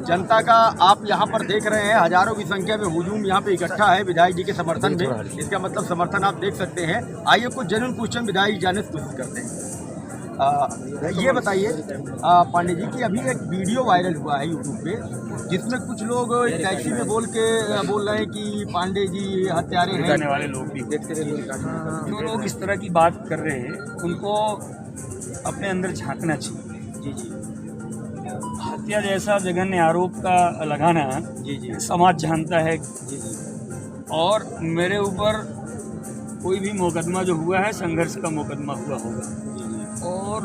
जनता का आप यहाँ पर देख रहे हैं, हजारों की संख्या में हुजूम यहाँ पे इकट्ठा है विधायक जी के समर्थन में। इसका मतलब समर्थन आप देख सकते हैं। आइए कुछ जेन्युइन क्वेश्चन विधायक जी जानने की कोशिश करते हैं। ये बताइए पांडे जी कि अभी एक वीडियो वायरल हुआ है यूट्यूब पे, जिसमें कुछ लोग टैक्सी में बोल रहे हैं कि पांडे जी हत्यारे हैं। करने वाले लोग भी जो लोग इस तरह की बात कर रहे हैं उनको अपने अंदर झांकना चाहिए। जी जी, हत्या जैसा जघन्य आरोप का लगाना जी जी, समाज जानता है। जी जी, और मेरे ऊपर कोई भी मुकदमा जो हुआ है संघर्ष का मुकदमा हुआ होगा, और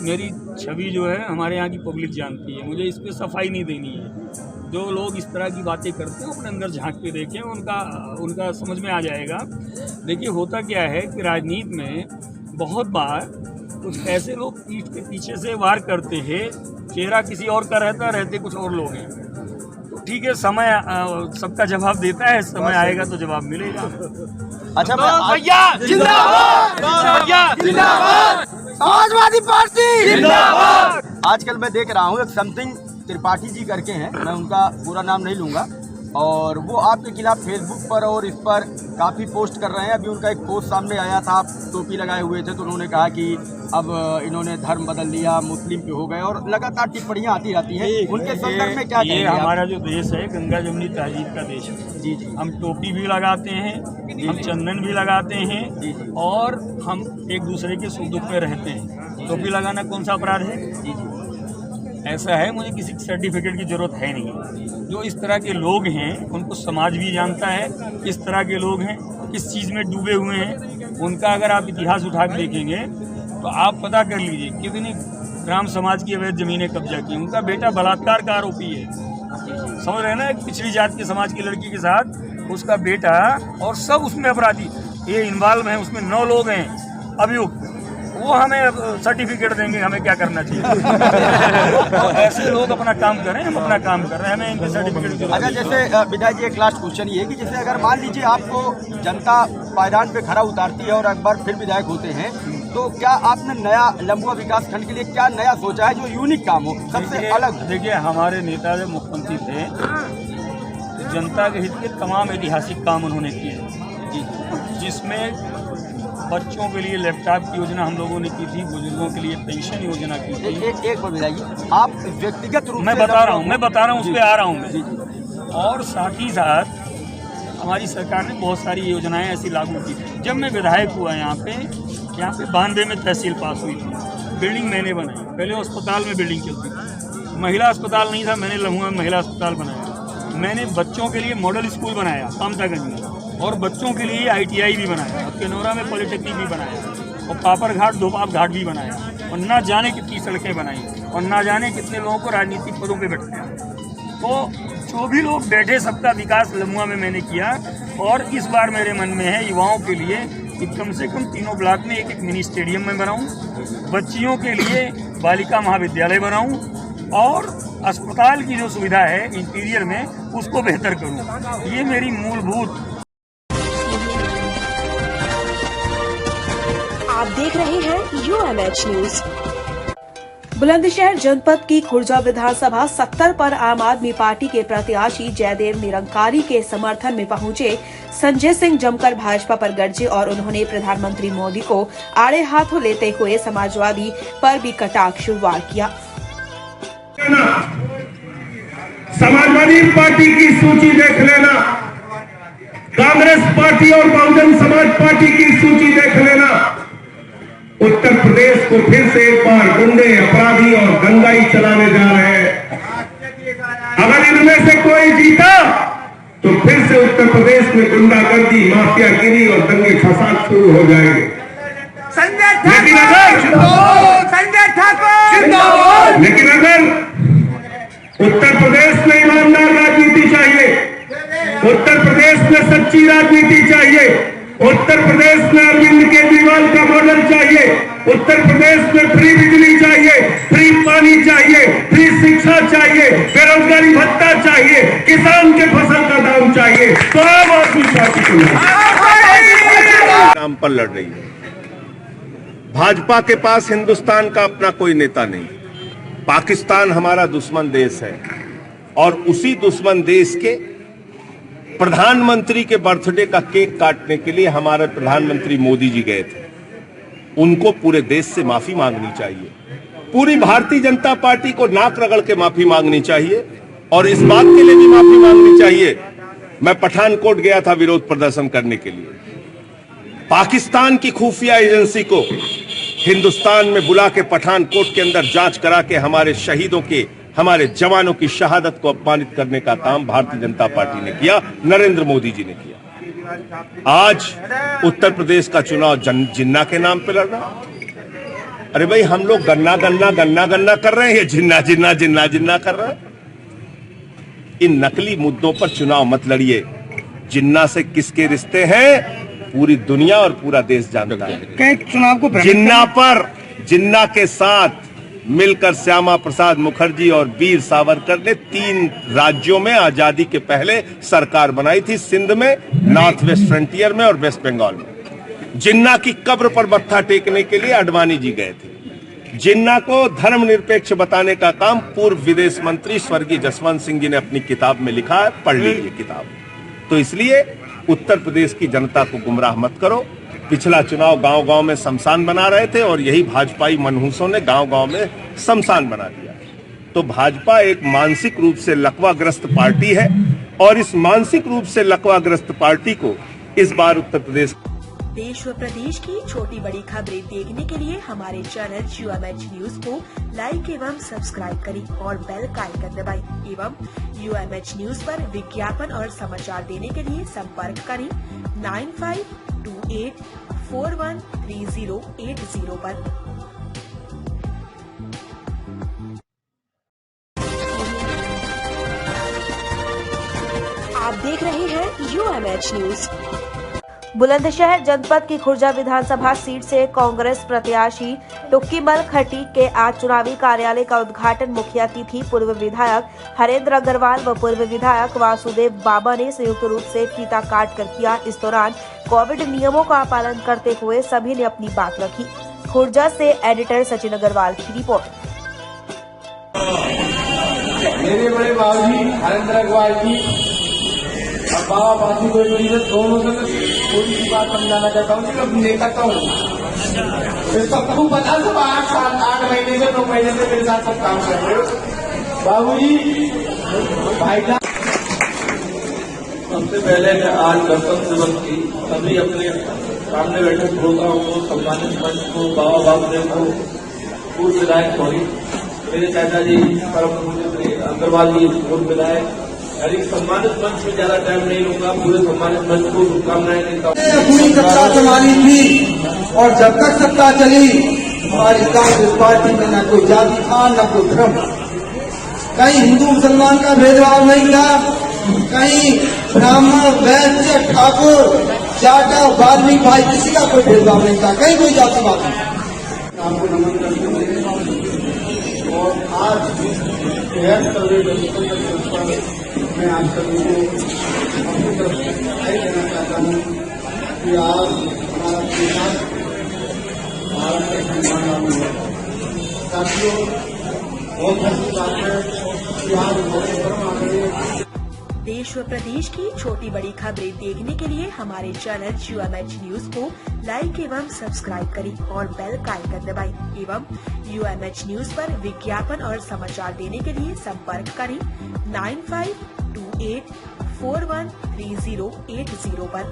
मेरी छवि जो है हमारे यहाँ की पब्लिक जानती है। मुझे इस पर सफाई नहीं देनी है। जो लोग इस तरह की बातें करते हैं अपने अंदर झांक के देखें, उनका समझ में आ जाएगा। देखिए होता क्या है कि राजनीति में बहुत बार कुछ ऐसे लोग पीठ के पीछे से वार करते हैं, चेहरा किसी और का रहते कुछ और लोग हैं। तो ठीक है, समय सबका जवाब देता है, समय आएगा तो जवाब मिलेगा। अच्छा भैया जिंदाबाद, भैया जिंदाबाद, समाजवादी पार्टी जिंदाबाद। आजकल मैं देख रहा हूँ एक समथिंग त्रिपाठी जी करके हैं, मैं उनका पूरा नाम नहीं लूँगा, और वो आपके खिलाफ फेसबुक पर और इस पर काफ़ी पोस्ट कर रहे हैं। अभी उनका एक पोस्ट सामने आया था, आप टोपी लगाए हुए थे, तो उन्होंने कहा कि अब इन्होंने धर्म बदल लिया, मुस्लिम पे हो गए, और लगातार टिप्पणियाँ आती रहती हैं। उनके संदर्भ में क्या कहेंगे? ये हमारा जो देश है गंगा जमुनी तहजीब का देश है। जी जी, हम टोपी भी लगाते हैं, हम चंदन भी लगाते हैं, जी जी, और हम एक दूसरे के सुख दुख में रहते हैं। टोपी लगाना कौन सा अपराध है? जी जी, ऐसा है, मुझे किसी सर्टिफिकेट की जरूरत है नहीं। जो इस तरह के लोग हैं उनको समाज भी जानता है, किस तरह के लोग हैं, किस चीज़ में डूबे हुए हैं। उनका अगर आप इतिहास उठा के देखेंगे तो आप पता कर लीजिए कितनी ग्राम समाज की अवैध ज़मीनें कब्जा की। उनका बेटा बलात्कार का आरोपी है, समझ रहे हैं ना, एक पिछड़ी जात के समाज की लड़की के साथ उसका बेटा, और सब उसमें अपराधी ये इन्वॉल्व हैं। उसमें 9 लोग हैं अभियुक्त। वो हमें सर्टिफिकेट देंगे, हमें क्या करना चाहिए? तो ऐसे लोग अपना काम करें, हम अपना काम कर रहे हैं, हमें इनके सर्टिफिकेट। अच्छा, जैसे विधायक जी एक लास्ट क्वेश्चन ये है कि जैसे अगर मान लीजिए आपको जनता पायदान पे खड़ा उतारती है और एक बार फिर विधायक होते हैं, तो क्या आपने नया लंबुआ विकास खंड के लिए क्या नया सोचा है जो यूनिक काम हो, सबसे अलग? देखिए हमारे नेता जब मुख्यमंत्री थे तो जनता के हित के तमाम ऐतिहासिक काम उन्होंने किए, जिसमें बच्चों के लिए लैपटॉप की योजना हम लोगों ने की थी, बुजुर्गों के लिए पेंशन योजना की थी। एक बार बताइए, आप व्यक्तिगत रूप मैं बता रहा हूँ, उस पर आ रहा हूँ मैं। और साथ ही साथ हमारी सरकार ने बहुत सारी योजनाएं ऐसी लागू की। जब मैं विधायक हुआ यहाँ पे 92 में तहसील पास हुई थी, बिल्डिंग मैंने बनाई। पहले अस्पताल में बिल्डिंग चलती थी, महिला अस्पताल नहीं था, मैंने लम्हुआ में महिला अस्पताल बनाया। मैंने बच्चों के लिए मॉडल स्कूल बनाया कामतागंज में, और बच्चों के लिए ITI भी बनाया, और किनौरा में पॉलिटेक्निक भी बनाया, और पापड़ घाट दोपाप घाट भी बनाया, और ना जाने कितनी सड़कें बनाई, और ना जाने कितने लोगों को राजनीतिक पदों पे बैठाया। तो जो भी लोग बैठे सबका विकास लम्हुआ में मैंने किया। और इस बार मेरे मन में है युवाओं के लिए कि कम से कम 3 ब्लॉक में एक मिनी स्टेडियम में बनाऊं, बच्चियों के लिए बालिका महाविद्यालय बनाऊं, और अस्पताल की जो सुविधा है इंटीरियर में उसको बेहतर करूं। ये मेरी मूलभूत। आप देख रहे हैं UMH न्यूज। बुलंदशहर जनपद की खुर्जा विधानसभा 70 पर आम आदमी पार्टी के प्रत्याशी जयदेव निरंकारी के समर्थन में पहुंचे संजय सिंह जमकर भाजपा पर गरजे और उन्होंने प्रधानमंत्री मोदी को आड़े हाथों लेते हुए समाजवादी पर भी कटाक्ष वार किया। समाजवादी पार्टी की सूची देख लेना, कांग्रेस पार्टी और बहुजन समाज पार्टी की सूची देख लेना। उत्तर प्रदेश को फिर से एक बार गुंडे, अपराधी और दंगाई चलाने जा रहे हैं। अगर इनमें से कोई जीता तो फिर से उत्तर प्रदेश में गुंडागर्दी, माफियागिरी और दंगे फसाद शुरू हो जाएंगे। लेकिन अगर उत्तर प्रदेश में ईमानदार राजनीति चाहिए, उत्तर प्रदेश में सच्ची राजनीति चाहिए, उत्तर प्रदेश में अरविंद केजरीवाल का मॉडल चाहिए, उत्तर प्रदेश में फ्री बिजली चाहिए, फ्री पानी चाहिए, फ्री शिक्षा चाहिए, बेरोजगारी भत्ता चाहिए, किसान के फसल का दाम चाहिए, तो आम आदमी पार्टी को नाम पर लड़ रही है। भाजपा के पास हिंदुस्तान का अपना कोई नेता नहीं। पाकिस्तान हमारा दुश्मन देश है और उसी दुश्मन देश के प्रधानमंत्री के बर्थडे का केक काटने के लिए हमारे प्रधानमंत्री मोदी जी गए थे। उनको पूरे देश से माफी मांगनी चाहिए, पूरी भारतीय जनता पार्टी को नाक रगड़ के माफी मांगनी चाहिए और इस बात के लिए भी माफी मांगनी चाहिए। मैं पठानकोट गया था विरोध प्रदर्शन करने के लिए। पाकिस्तान की खुफिया एजेंसी को हिंदुस्तान में बुला के पठानकोट के अंदर जांच करा के हमारे शहीदों के, हमारे जवानों की शहादत को अपमानित करने का काम भारतीय जनता पार्टी ने किया, नरेंद्र मोदी जी ने किया। आज उत्तर प्रदेश का चुनाव जिन्ना के नाम पे लड़ रहा। अरे भाई, हम लोग गन्ना गन्ना गन्ना गन्ना कर रहे हैं, जिन्ना जिन्ना जिन्ना जिन्ना कर रहे हैं। इन नकली मुद्दों पर चुनाव मत लड़िए। जिन्ना से किसके रिश्ते हैं पूरी दुनिया और पूरा देश जानता है। चुनाव को जिन्ना के साथ मिलकर श्यामा प्रसाद मुखर्जी और वीर सावरकर ने 3 राज्यों में आजादी के पहले सरकार बनाई थी, सिंध में, नॉर्थ वेस्ट फ्रंटियर में और वेस्ट बंगाल में। जिन्ना की कब्र पर मत्था टेकने के लिए अडवाणी जी गए थे। जिन्ना को धर्मनिरपेक्ष बताने का काम पूर्व विदेश मंत्री स्वर्गीय जसवंत सिंह जी ने अपनी किताब में लिखा है, पढ़ लीजिए किताब। तो इसलिए उत्तर प्रदेश की जनता को गुमराह मत करो। पिछला चुनाव गांव-गांव में शमशान बना रहे थे और यही भाजपाई मनहूसों ने गांव-गांव में शमशान बना दिया। तो भाजपा एक मानसिक रूप से लकवाग्रस्त पार्टी है और इस मानसिक रूप से लकवाग्रस्त पार्टी को इस बार उत्तर प्रदेश देश व प्रदेश की छोटी बड़ी खबरें देखने के लिए हमारे चैनल UMH न्यूज को लाइक एवं सब्सक्राइब करें और बेल का आइकन दबाएं एवं UMH न्यूज पर विज्ञापन और समाचार देने के लिए संपर्क करें 9528413080 पर। आप देख रहे हैं UMH न्यूज। बुलंदशहर जनपद की खुर्जा विधानसभा सीट से कांग्रेस प्रत्याशी टुक्कीमल खटीक के आज चुनावी कार्यालय का उद्घाटन मुख्य अतिथि पूर्व विधायक हरेंद्र अग्रवाल व पूर्व विधायक वासुदेव बाबा ने संयुक्त रूप से फीता काट कर किया। इस दौरान कोविड नियमों का पालन करते हुए सभी ने अपनी बात रखी। खुर्जा से एडिटर सचिन अग्रवाल की रिपोर्ट। मेरे बड़े बाबूजी हरेंद्र अग्रवाल जी और बाबा वासुदेव जी दोनों से थोड़ी सी बात समझाना चाहता हूँ। अब नेता कौन सबको पता, सब 8 महीने से 9 महीने से मेरे साथ सब काम कर रहे हो। बाबूजी भाई सबसे पहले मैं आज गणतंत्र दिवस की सभी अपने सामने बैठे श्रोताओं को, सम्मानित मंच को, बाबा वासुदेव को, पूर्व विधायक सॉरी मेरे चाचा जी परम अग्रवाल जी पूर्व विधायक, सम्मानित मंच में ज्यादा टाइम नहीं लूंगा, पूरे सम्मानित मंच को शुभकामनाएं देता हूँ। पूरी सत्ता संभाली थी और जब तक सत्ता चली हमारी कांग्रेस पार्टी में न कोई जाति था न कोई धर्म, कहीं हिंदू मुसलमान का भेदभाव नहीं था, कहीं ब्राह्मण वैश्य ठाकुर जाटा वाल्मीकि भाई किसी का कोई भेदभाव नहीं था, कहीं कोई जातिवाद नहीं। आपको नमन करते हुए और आज मैं आप सभी को अपनी तरफ से बधाई देना चाहता हूँ कि आज हमारा परिवार भारत के सम्मान हुआ। साथियों, बहुत अच्छी बात है कि आज हमारे धर्म आ गए। देश व प्रदेश की छोटी बड़ी खबरें देखने के लिए हमारे चैनल UMH न्यूज को लाइक एवं सब्सक्राइब करें और बेल का आइकन दबाएं एवं UMH न्यूज पर विज्ञापन और समाचार देने के लिए संपर्क करें 9528413080 पर।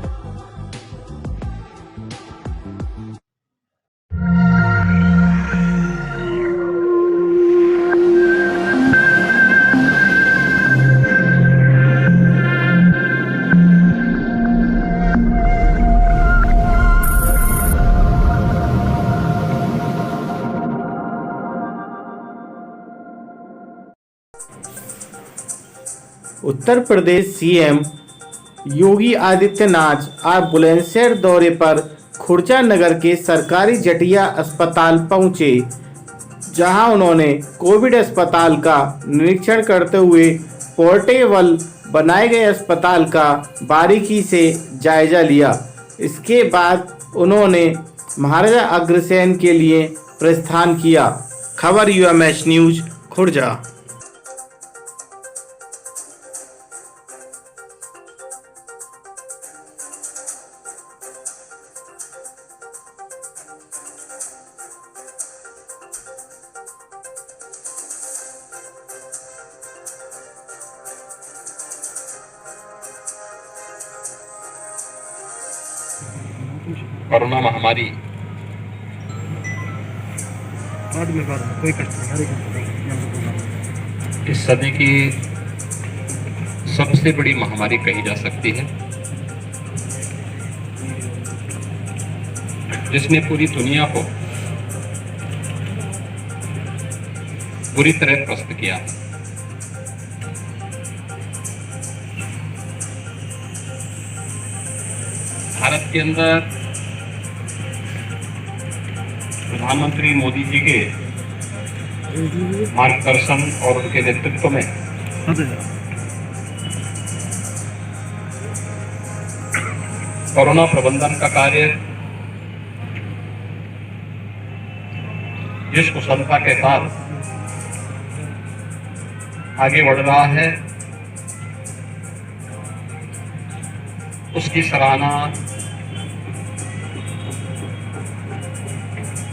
उत्तर प्रदेश सीएम योगी आदित्यनाथ आज बुलंदशहर दौरे पर खुर्जा नगर के सरकारी जटिया अस्पताल पहुंचे, जहां उन्होंने कोविड अस्पताल का निरीक्षण करते हुए पोर्टेबल बनाए गए अस्पताल का बारीकी से जायजा लिया। इसके बाद उन्होंने महाराजा अग्रसेन के लिए प्रस्थान किया। खबर यूएमएच न्यूज खुर्जा। कोरोना महामारी इस सदी की सबसे बड़ी महामारी कही जा सकती है, जिसने पूरी दुनिया को बुरी तरह त्रस्त किया है। भारत के अंदर प्रधानमंत्री मोदी जी के मार्गदर्शन और उनके नेतृत्व में कोरोना प्रबंधन का कार्य जिस कुशलता के साथ आगे बढ़ रहा है, उसकी सराहना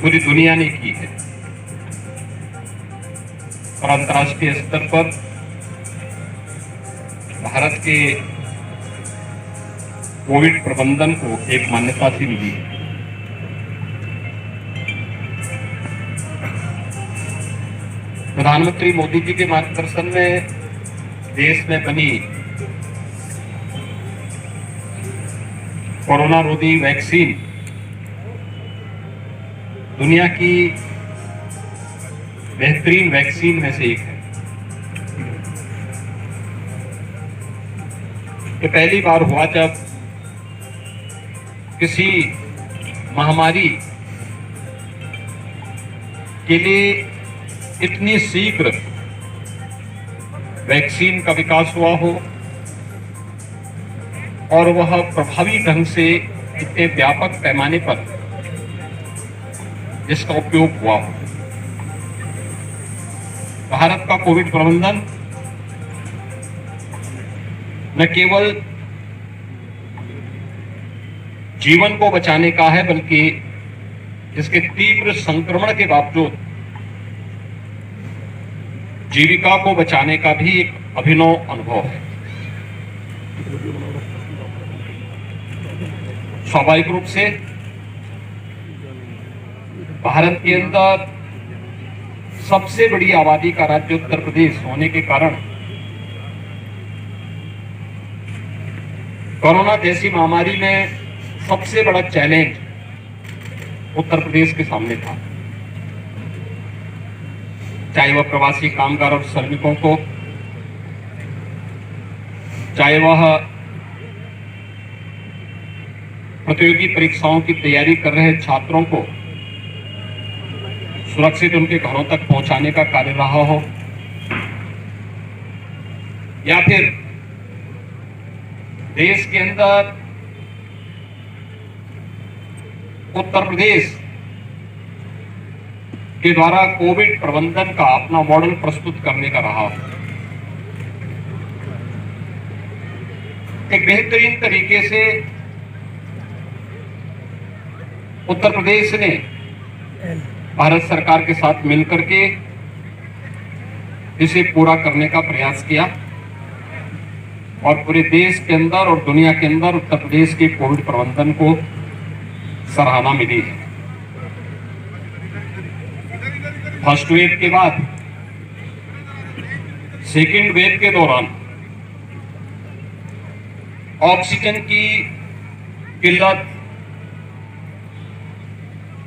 पूरी दुनिया ने की है और अंतर्राष्ट्रीय स्तर पर भारत के कोविड प्रबंधन को एक मान्यता सी मिली है। प्रधानमंत्री मोदी जी के मार्गदर्शन में देश में बनी कोरोना रोधी वैक्सीन दुनिया की बेहतरीन वैक्सीन में से एक है। ये पहली बार हुआ जब किसी महामारी के लिए इतनी शीघ्र वैक्सीन का विकास हुआ हो और वह प्रभावी ढंग से इतने व्यापक पैमाने पर इसका उपयोग हुआ हो। भारत का कोविड प्रबंधन न केवल जीवन को बचाने का है, बल्कि इसके तीव्र संक्रमण के बावजूद जीविका को बचाने का भी एक अभिनव अनुभव है। स्वाभाविक रूप से भारत के अंदर सबसे बड़ी आबादी का राज्य उत्तर प्रदेश होने के कारण कोरोना जैसी महामारी में सबसे बड़ा चैलेंज उत्तर प्रदेश के सामने था। चाहे वह प्रवासी कामगार और श्रमिकों को, चाहे वह प्रतियोगी परीक्षाओं की तैयारी कर रहे छात्रों को सुरक्षित उनके घरों तक पहुंचाने का कार्य रहा हो, या फिर देश के अंदर उत्तर प्रदेश के द्वारा कोविड प्रबंधन का अपना मॉडल प्रस्तुत करने का रहा हो। एक बेहतरीन तरीके से उत्तर प्रदेश ने भारत सरकार के साथ मिलकर के इसे पूरा करने का प्रयास किया और पूरे देश के अंदर और दुनिया के अंदर उत्तर प्रदेश के कोविड प्रबंधन को सराहना मिली है। फर्स्ट वेव के बाद सेकेंड वेव के दौरान ऑक्सीजन की किल्लत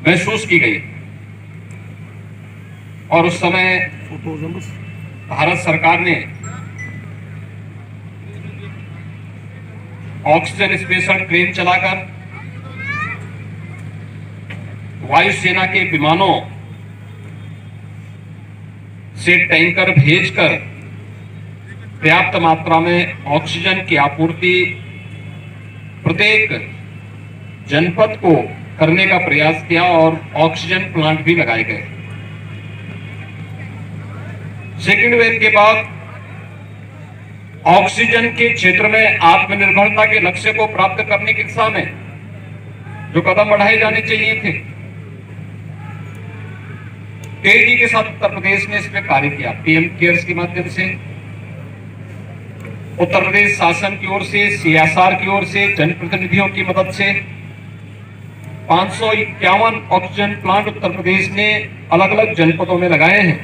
महसूस की गई और उस समय भारत सरकार ने ऑक्सीजन स्पेशल ट्रेन चलाकर वायुसेना के विमानों से टैंकर भेजकर पर्याप्त मात्रा में ऑक्सीजन की आपूर्ति प्रत्येक जनपद को करने का प्रयास किया और ऑक्सीजन प्लांट भी लगाए गए। सेकेंड वेव के बाद ऑक्सीजन के क्षेत्र में आत्मनिर्भरता के लक्ष्य को प्राप्त करने की दिशा में जो कदम बढ़ाए जाने चाहिए थे, तेजी के साथ उत्तर प्रदेश ने इसमें कार्य किया। पीएम केयर्स के माध्यम से उत्तर प्रदेश शासन की ओर से, सीएसआर की ओर से, जनप्रतिनिधियों की मदद से 551 ऑक्सीजन प्लांट उत्तर प्रदेश ने अलग अलग जनपदों में लगाए हैं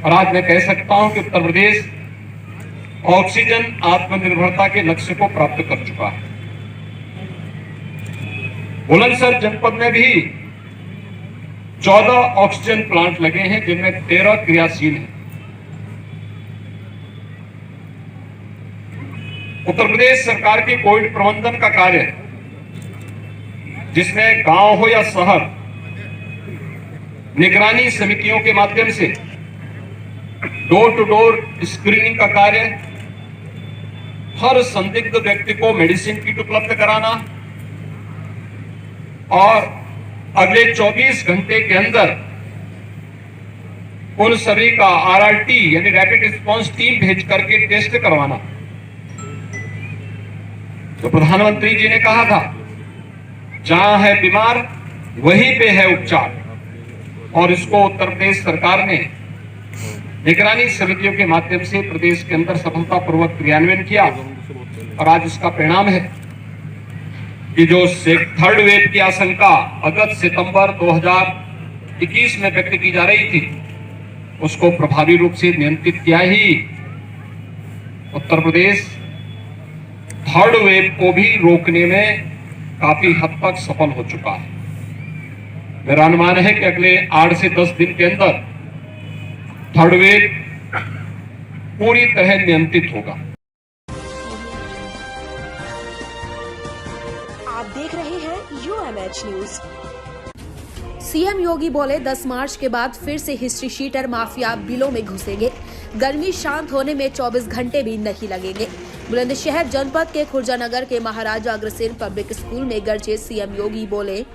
और आज मैं कह सकता हूं कि उत्तर प्रदेश ऑक्सीजन आत्मनिर्भरता के लक्ष्य को प्राप्त कर चुका है। बुलंदशहर जनपद में भी 14 ऑक्सीजन प्लांट लगे हैं जिनमें 13 क्रियाशील हैं। उत्तर प्रदेश सरकार के कोविड प्रबंधन का कार्य, जिसमें गांव हो या शहर, निगरानी समितियों के माध्यम से डोर टू डोर स्क्रीनिंग का कार्य, हर संदिग्ध व्यक्ति को मेडिसिन किट उपलब्ध कराना और अगले 24 घंटे के अंदर उन सभी का आरआरटी यानी रैपिड रिस्पांस टीम भेज करके टेस्ट करवाना। तो प्रधानमंत्री जी ने कहा था, जहां है बीमार वहीं पे है उपचार, और इसको उत्तर प्रदेश सरकार ने निगरानी समितियों के माध्यम से प्रदेश के अंदर सफलतापूर्वक क्रियान्वयन किया और आज इसका परिणाम है कि जो थर्ड वेव की आशंका अगस्त सितंबर 2021 में व्यक्त की जा रही थी, उसको प्रभावी रूप से नियंत्रित किया ही उत्तर प्रदेश थर्ड वेव को भी रोकने में काफी हद तक सफल हो चुका है। मेरा अनुमान है कि अगले 8 से 10 दिन के अंदर थर्ड वेव पूरी तरह नियंत्रित होगा। आप देख रहे हैं UMH न्यूज। सीएम योगी बोले 10 मार्च के बाद फिर से हिस्ट्री शीटर माफिया बिलों में घुसेंगे। गर्मी शांत होने में 24 घंटे भी नहीं लगेंगे। बुलंदशहर जनपद के खुर्जानगर के महाराजा अग्रसेन पब्लिक स्कूल में गरजे सीएम योगी बोले,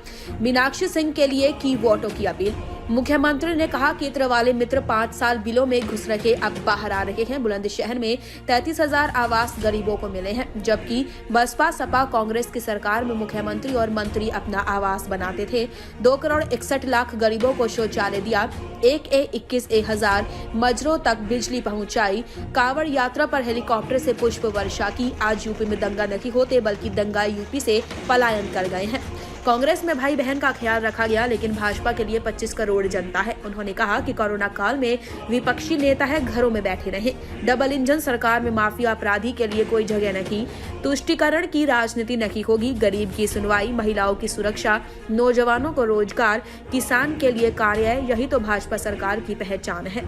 मीनाक्षी सिंह के लिए की वोटों की अपील। मुख्यमंत्री ने कहा कि इत्र वाले मित्र 5 साल बिलों में घुस रखे अब बाहर आ रहे हैं। बुलंदशहर में 33,000 आवास गरीबों को मिले हैं, जबकि बसपा सपा कांग्रेस की सरकार में मुख्यमंत्री और मंत्री अपना आवास बनाते थे। 2 करोड़ 61 लाख गरीबों को शौचालय दिया। 21,000 मजरों तक बिजली पहुंचाई। कांवड़ यात्रा पर हेलीकॉप्टर से पुष्प वर्षा की। आज यूपी में दंगा नहीं होते बल्कि दंगा यूपी से पलायन कर गए हैं। कांग्रेस में भाई बहन का ख्याल रखा गया, लेकिन भाजपा के लिए 25 करोड़ जनता है। उन्होंने कहा कि कोरोना काल में विपक्षी नेता है, घरों में बैठे रहे। डबल इंजन सरकार में माफिया अपराधी के लिए कोई जगह नहीं। तुष्टीकरण की राजनीति नहीं होगी। गरीब की सुनवाई, महिलाओं की सुरक्षा, नौजवानों को रोजगार, किसान के लिए कार्य, यही तो भाजपा सरकार की पहचान है।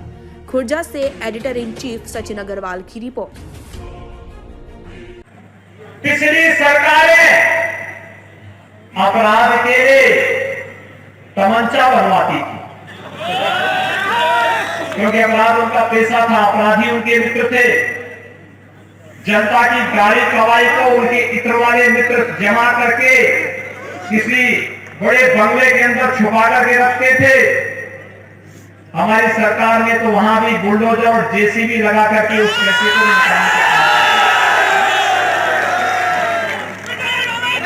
खुर्जा से editor in chief Sachin Agrawal की रिपोर्ट। पिछली सरकारें अपराध के तमंचा बनवाती थी, क्योंकि अपराध उनका पेशा था, अपराधी उनके मित्र थे। जनता की गाड़ी कवाई को उनके इत्र वाले मित्र जमा करके किसी बड़े बंगले के अंदर छुपा करके रखते थे। हमारी सरकार ने तो वहां भी बुलडोजर और जेसीबी लगा करके उस पैसे को निकालने का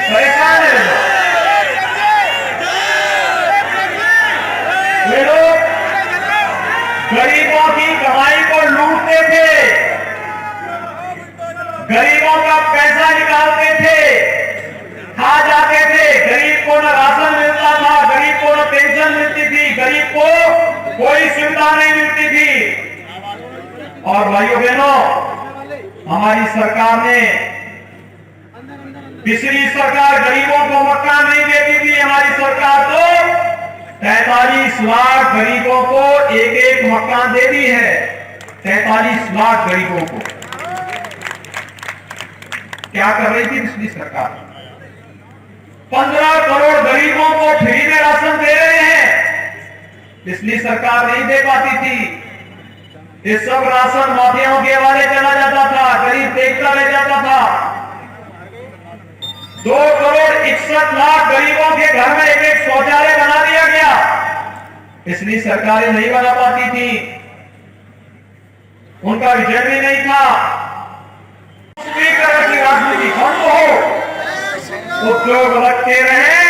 परेशान है। ये लोग गरीबों की कमाई को लूटते थे, गरीबों का पैसा निकालते थे, खा जाते थे। गरीब को न राशन मिलता था, गरीब को न पेंशन मिलती थी, गरीब को कोई सुविधा नहीं मिलती थी। और भाइयों बहनों, हमारी सरकार ने, पिछली सरकार गरीबों को मकान नहीं देती थी, हमारी सरकार तो 43 लाख गरीबों को एक मकान दे दी है। 43 लाख गरीबों को। क्या कर रही थी पिछली सरकार? 15 करोड़ गरीबों को फ्री में राशन दे रहे हैं। पिछली सरकार नहीं दे पाती थी। ये सब राशन माफियाओं के हवाले चला जाता था, गरीब देखता रह जाता था। 2 करोड़ 61 लाख गरीबों के घर में एक शौचालय बना दिया गया। पिछली सरकारें नहीं बना पाती थी, उनका विजन भी नहीं था। की राजनीति बंद हो, उद्योग लगते रहे,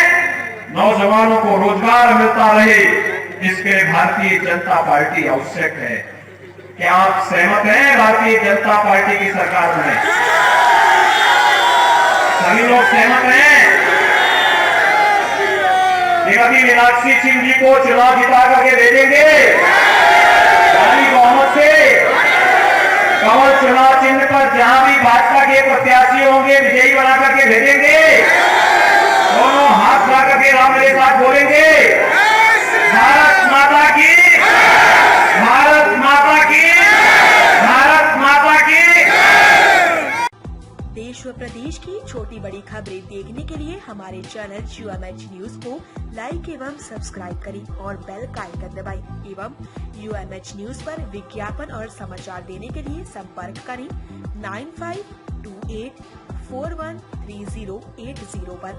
नौजवानों को रोजगार मिलता रहे, इसके भारतीय जनता पार्टी आवश्यक है। क्या आप सहमत हैं भारतीय जनता पार्टी की सरकार में? सभी लोग सहमत हैं? श्रीमती मीनाक्षी सिंह जी को चुनाव जिता करके भेजेंगे भारी बहुमत से। कमल चुनाव चिन्ह पर जहां भी भाजपा के प्रत्याशी होंगे विजयी बना करके भेजेंगे। दोनों हाथ ला करके राम मेरे साथ बोलेंगे, भारत माता की, भारत माता की, भारत माता की। देश व प्रदेश की छोटी बड़ी खबरें देखने के लिए हमारे चैनल UMH न्यूज को लाइक एवं सब्सक्राइब करें और बेल का आइकन दबाएं एवं UMH न्यूज पर विज्ञापन और समाचार देने के लिए संपर्क करें 9528413080 पर।